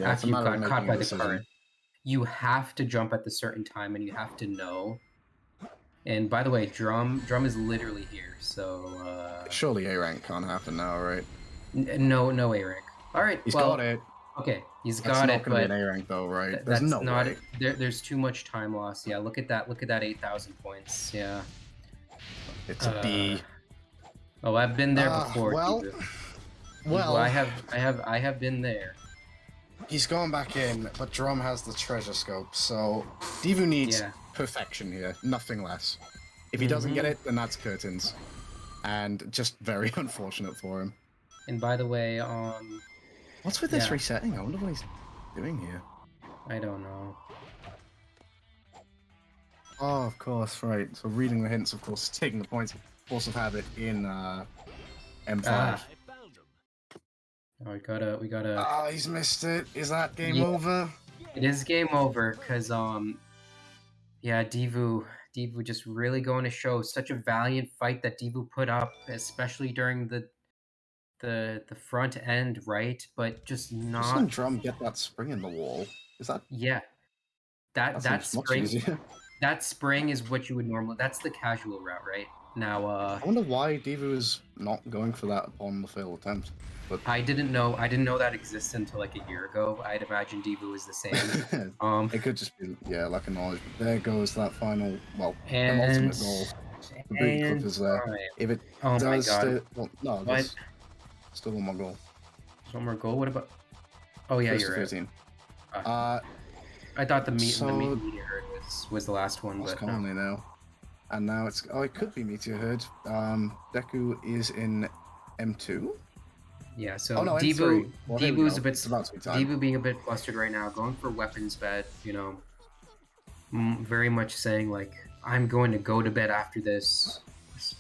after you got caught by the current. You have to jump at the certain time and you have to know. And by the way, Drum is literally here, so surely A rank can't happen now, right? No A rank. Alright, he's got it. Okay, he's got it, but... That's not gonna be an A rank though, right? There's no way. There's too much time loss. Yeah, look at that 8,000 points, yeah. It's a B. Oh, I've been there before. Well, I have been there. He's going back in, but Drum has the treasure scope, so Divu needs perfection here, nothing less. If he doesn't get it, then that's curtains, and just very unfortunate for him. And by the way, what's with this resetting? I wonder what he's doing here. I don't know. Oh, of course, right. So reading the hints, of course, taking the points. Force of habit in M5. Oh, we gotta. He's missed it. Is that game over? It is game over, cause yeah, Divu just really going to show such a valiant fight that Divu put up, especially during the front end, right? But just not. Doesn't Drum get that spring in the wall? Is that? Yeah, that spring. That spring is what you would normally. That's the casual route, right? Now, I wonder why Divu is not going for that upon the failed attempt. But I didn't know that existed until like a year ago. I'd imagine Divu was the same. It could just be lack of knowledge. But there goes that final, an ultimate goal. The booty clip is there. If it does, still one more goal. One more goal. What about? Oh yeah, you're 13. Right. I thought the meteor herd was the last one, but Colony now. And now it's... Oh, it could be Meteor Herd. Deku is in M2? Yeah, so Divu is a bit... Divu being a bit flustered right now, going for weapons bed, you know. Very much saying, like, I'm going to go to bed after this.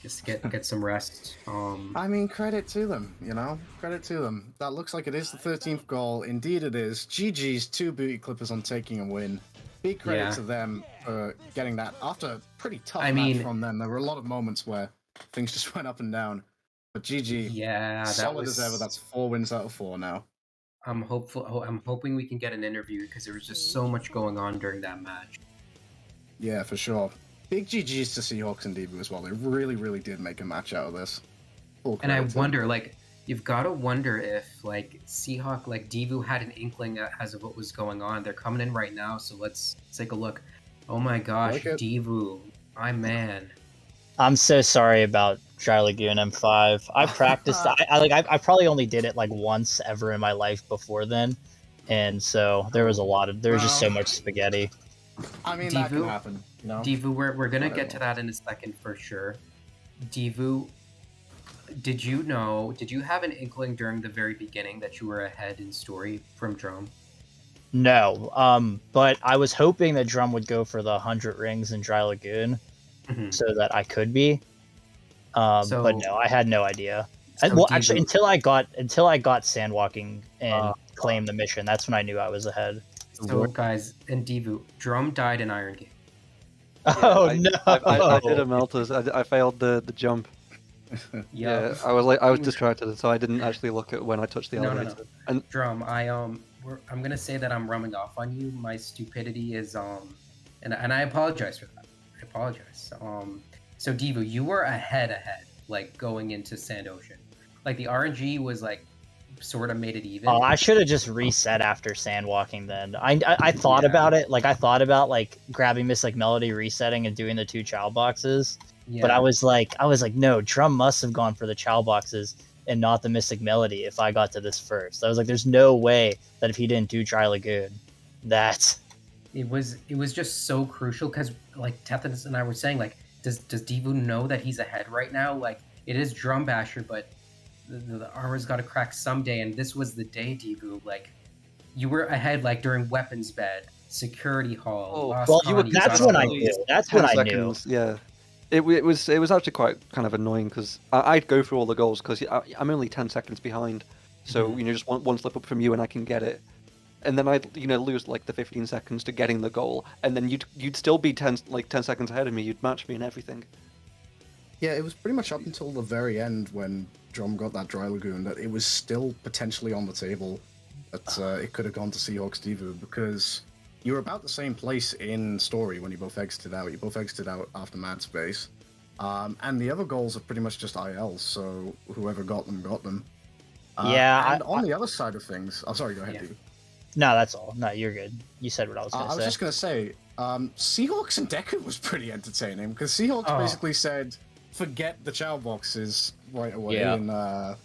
Just get some rest. I mean, credit to them, you know? Credit to them. That looks like it is the 13th goal. Indeed it is. GG's 2 booty clippers on taking a win. Big credit to them for getting that after a pretty tough match from them. There were a lot of moments where things just went up and down. But GG, solid as ever. That's 4 wins out of 4 now. I'm hopeful. Oh, I'm hoping we can get an interview because there was just so much going on during that match. Yeah, for sure. Big GGs to Seahawks and Debu as well. They really, really did make a match out of this. Full And I credit to them. wonder, like, you've got to wonder if, like, Seahawk, like, Devu had an inkling as of what was going on. They're coming in right now, so let's take a look. Oh my gosh, Like it. Devu, my man. I'm so sorry about Dry Lagoon M5. I practiced. I probably only did it like once ever in my life before then, and so there was just so much spaghetti. I mean, that can Devu, happen. You know? Devu, we're gonna get to Whatever. that in a second for sure. Devu, did you have an inkling during the very beginning that you were ahead in story from Drum? No, but I was hoping that Drum would go for the 100 rings in Dry Lagoon, Mhm. so that I could be. But So- no, I had no idea. So Well, Devu- actually, until I got sandwalking and claimed the mission, that's when I knew I was ahead. So guys, in Devu, Drum died in Iron Gate. Oh I, no! I did a Melters. I failed the jump. Yeah, I was distracted, so I didn't actually look at when I touched the No. elevator. And Drum, I'm gonna say that I'm rubbing off on you. My stupidity is and I apologize for that. I apologize. So Devu, you were ahead, like going into Sand Ocean. Like the RNG was like sort of made it even. Oh, I should have just reset after sandwalking then. I thought Yeah. about it. Like I thought about like grabbing Mystic Melody, resetting, and doing the 2 chow boxes. Yeah. But I was like, no, Drum must have gone for the chow boxes and not the Mystic Melody if I got to this first. I was like, there's no way that if he didn't do Dry Lagoon, that it was just so crucial because like Tethys and I were saying, like, does Devu know that he's ahead right now? Like it is Drum Basher, but the armor's got to crack someday, and this was the day, Devu. Like you were ahead, like during weapons bed, security hall. Lost well, Con, you that's got when I all those. knew. That's 10 when I knew. seconds, yeah. It was actually quite kind of annoying because I'd go through all the goals because I'm only 10 seconds behind, so Mhm. just one slip up from you and I can get it, and then I'd lose like the 15 seconds to getting the goal, and then you'd still be 10 seconds ahead of me. You'd match me and everything. Yeah, it was pretty much up until the very end when Drum got that Dry Lagoon that it was still potentially on the table that it could have gone to Seahawks Devu because you were about the same place in story when you both exited out. You both exited out after Mad Space. And the other goals are pretty much just ILs, so whoever got them, got them. Yeah, And on the other side of things... Oh, sorry, go ahead, Yeah. Devu. No, that's all. No, you're good. You said what I was going to I say. was just going to say, Seahawks and Deku was pretty entertaining because Seahawks basically said, forget the chow boxes right away. Yeah. And,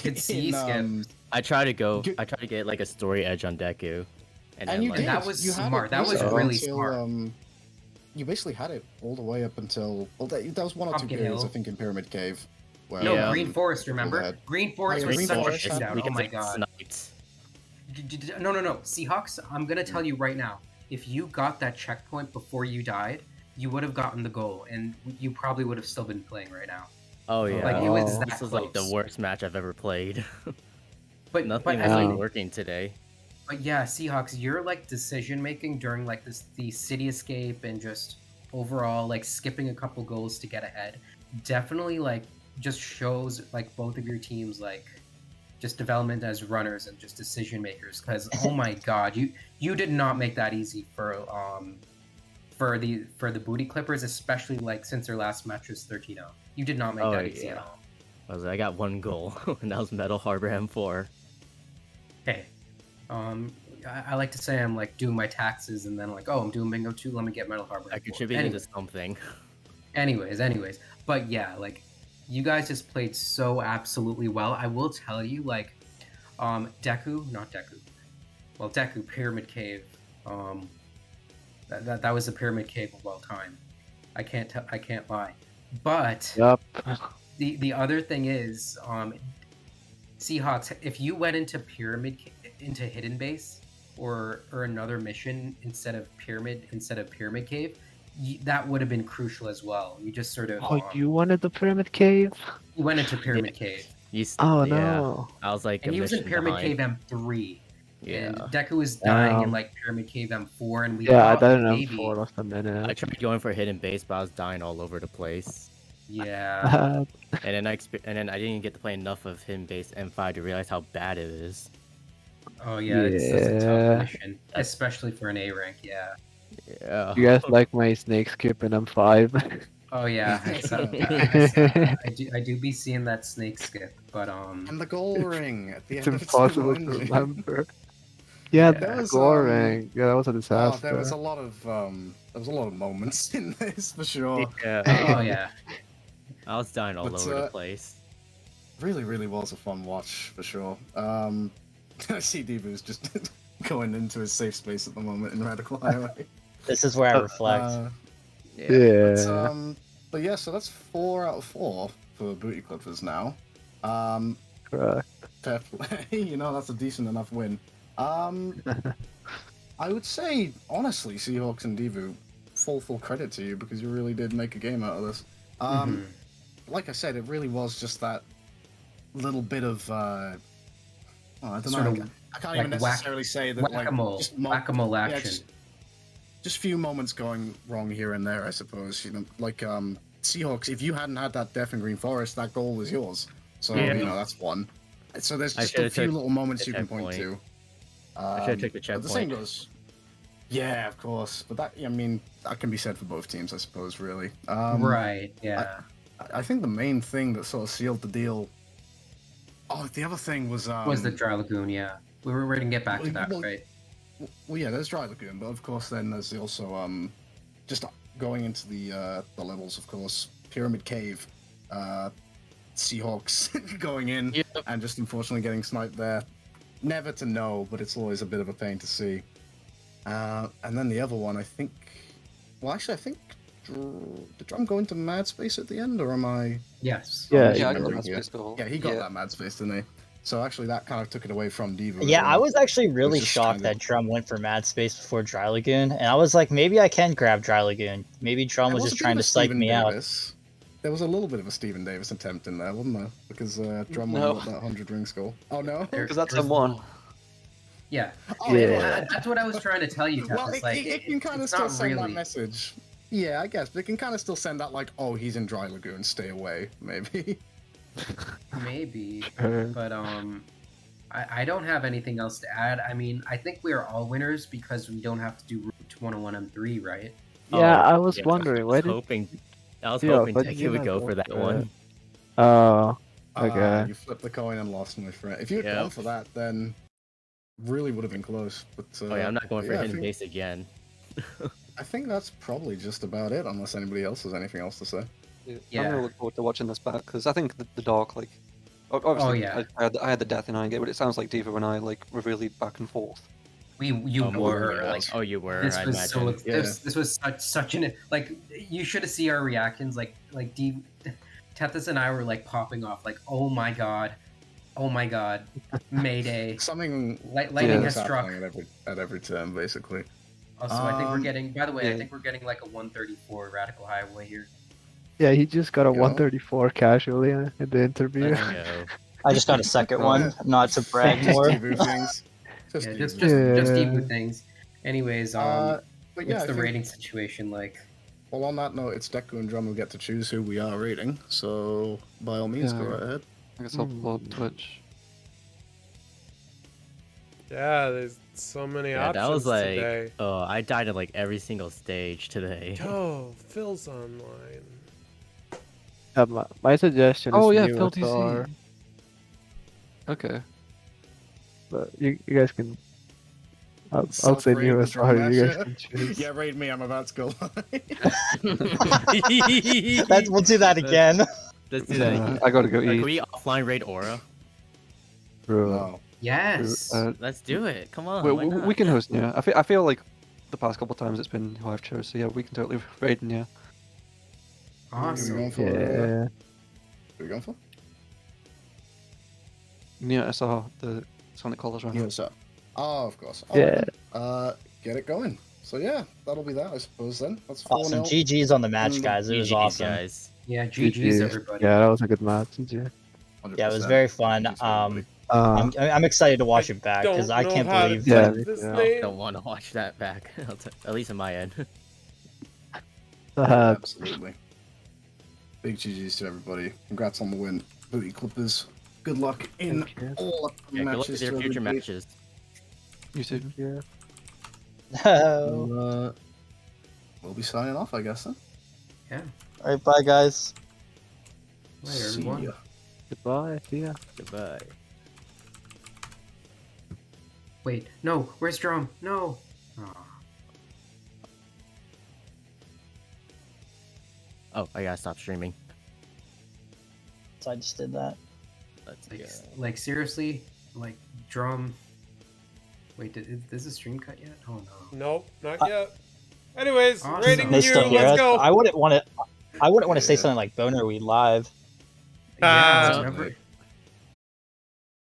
Could see skip. I try to get like a story edge on Deku. And then, you like, did. That was You had smart. it That was basically really until, smart. You basically had it all the way up until... Well, that was one or two Pumpkin periods, Hill. I think, in Pyramid Cave. Where, No, Yeah. Green Forest, people remember? had- Green Forest yeah, was Green such Forest a had- shootout. we Oh can my get god. sniped. No. Seahawks, I'm gonna tell you right now. If you got that checkpoint before you died, you would have gotten the goal, and you probably would have still been playing right now. Oh yeah. Like it was that This was close. like the worst match I've ever played. But Nothing but, was I like mean, working today. but yeah, Seahawks, your like decision making during like the city escape and just overall like skipping a couple goals to get ahead, definitely like just shows like both of your teams like just development as runners and just decision makers. Because oh my god, you did not make that easy for the booty clippers, especially like since their last match was 13-0. You did not make Oh, that easy at yeah. all. I got one goal, and that was Metal Harbor M4. Hey, I like to say I'm like doing my taxes and then like, oh, I'm doing bingo too. Let me get Metal Harbor. I contributed to something. Anyways, but yeah, like you guys just played so absolutely well. I will tell you, like, Deku, Pyramid Cave. That was the Pyramid Cave of well time. I can't lie. But Yep. the other thing is, Seahawks, if you went into into Hidden Base or another mission instead of Pyramid Cave, that would have been crucial as well. You just sort of Oh, you wanted the Pyramid Cave? you went into Pyramid Cave, Oh yeah. no. I was like, and a he was in mission Pyramid behind. Cave M3. Yeah. And Deku was dying in Um, like Pyramid Cave M4, and we Yeah, I thought died in maybe, M4 lost a minute. I tried going for hidden base, but I was dying all over the place. yeah. And then I didn't get to play enough of hidden base M5 to realize how bad it is. Oh yeah, it's a tough Yeah. mission, especially for an A rank. Yeah. Yeah. You guys like my snake skip in M5? Oh yeah, I do be seeing that snake skip, but And the goal ring at the It's end of its little impossible to engine. remember. Yeah, Yeah. the There was scoring. Yeah, that was a oh, there was disaster. a lot of moments in this for sure. Yeah. Oh yeah. I was dying all But, over the place. Really was a fun watch for sure. I see Debu's just going into his safe space at the moment in Radical Highway. This is where I reflect. Yeah. But yeah, so that's 4 out of 4 for Booty Clippers now. Correct. Fair play, that's a decent enough win. I would say, honestly, Seahawks and Devu, full credit to you because you really did make a game out of this. Mhm. Like I said, it really was just that little bit of, I don't Sort know, of I can't like even necessarily say that, whack-a-mole, whack-a-mole yeah, action. just few moments going wrong here and there, I suppose. Like Seahawks, if you hadn't had that Death and Green Forest, that goal was yours. So Yeah. that's one. So there's I just a should've few took little moments the you can point checkpoint. to. I should have took the But the same checkpoint. goes. Yeah, of course. But that can be said for both teams, I suppose. Really. Right. Yeah. I think the main thing that sort of sealed the deal. Oh, the other thing was Was the Dry Lagoon? Yeah. We were ready to get back to that, well, right? Well, yeah, there's Dry Lagoon, but of course, then there's also just going into the levels. Of course, Pyramid Cave, Seahawks going in, and just unfortunately getting sniped there. Never to know, but it's always a bit of a pain to see. And then the other one, I think. Well, actually, I think did Drum go into Mad Space at the end, or am I? Yes. Yeah, Yeah, I got remembering that here? space goal. Yeah, he got that Mad Space, didn't he? So actually, that kind of took it away from Devo. as Yeah, I well. was actually really just shocked kind of- that Drum went for Mad Space before Dry Lagoon, and I was like, maybe I can grab Dry Lagoon. Maybe Drum There was was just a bit of trying a to psych Stephen me out. Davis. There was a little bit of a Stephen Davis attempt in there, wasn't there? Because Drum No. got that 100 ring skull. Oh no! Because that's There was- M1. Yeah. Oh, Yeah. That's what I was trying to tell you, Tef. Well, It's like it can kind of it's still not send that really. message. Yeah, I guess, but it can kind of still send that like, oh, he's in Dry Lagoon, stay away, maybe. Maybe, Sure. but I don't have anything else to add. I mean, I think we are all winners because we don't have to do Route 101 M3, right? Yeah, Oh, I was yeah, wondering, I why was did hoping. I was Yeah, hoping but Techie you would not go go for that for one. Oh, okay. You flipped the coin and lost, my friend. If you had Yep. gone for that, then really would have been close. But Oh yeah, I'm not going for yeah, hidden base again. I think that's probably just about it, unless anybody else has anything else to say. Yeah. I'm gonna look forward to watching this back because I think the dark, like, obviously, yeah. I had the death in Iron Gate, but it sounds like Diva and I were really back and forth. You Oh, were yeah. like. Oh, you were. This I was imagine. so. This was such an like. You should have seen our reactions. Like Tethys and I were like popping off. Like, oh my god, Mayday! Something Lightning was has struck. happening at every turn, basically. Also, I think we're Um, getting. By the way, I yeah. think we're getting like a 134 Radical Highway here. Yeah, he just got a Yeah. 134 casually in the interview. Let's go. I just got a second one, not to brag Just more. Devu things. Yeah, just Yeah. Debu things. Anyways, But yeah, what's I the think- rating situation like? Well, on that note, it's Deku and Drum who get to choose who we are rating. So by all means, go Yeah. right ahead. I guess I'll pull up Twitch. Yeah, there's so many Yeah, options that was like. today. Oh, I died at like every single stage today. Yo, Phil's online. My suggestion is Oh yeah, new Phil SR, TC. Okay. but you guys can. I'll say Self-rate new the drum SR. You guys match, can choose. Yeah, raid me. I'm about to go live. We'll do that again. Let's do that again. I gotta go Can eat. we offline raid Aura? Bro. No. Yes. Let's do it. Come on. we, why we, not? we can host, yeah. I feel like the past couple times it's been who I've chose, so yeah, we can totally raid, yeah. Who are we Awesome. going for? Yeah. Who are we going for? Yeah, I saw the Sonic Collars right now. Yeah, so. Oh, of course. Yeah. Get it going. So yeah, that'll be that, I suppose. Then that's 4-0. Awesome. GG's on the match, Mm, guys. It was GGs, awesome. guys. Yeah, GG's everybody. Yeah, that was a good match. GG. 100%. Yeah, it was very fun. GG's to everybody. I'm excited to watch it back because Don't I know can't how to believe. Yeah, type me this too. name. Don't want to watch that back. At least on my end. Absolutely. Big GG's to everybody. Congrats on the win. Booty Clippers. Good luck in Thank you. all upcoming Yeah, good luck matches. with your to future everybody. matches. You too. Yeah. No. We'll be signing off, I guess. Then. Yeah. All right, bye guys. Later, See everyone. ya. Goodbye. See ya. Goodbye. Wait, no, where's Drum? No. Aw. Oh, I gotta stop streaming. So I just did that. Let's Like, go. like seriously, like Drum. Wait, does the stream cut yet? Oh no. Nope, not yet. Anyways, Awesome. rating They you. still hear Let's us. go. I wouldn't want to. I wouldn't want to say Yeah. something like "Boner, we live." Yeah, Ah. remember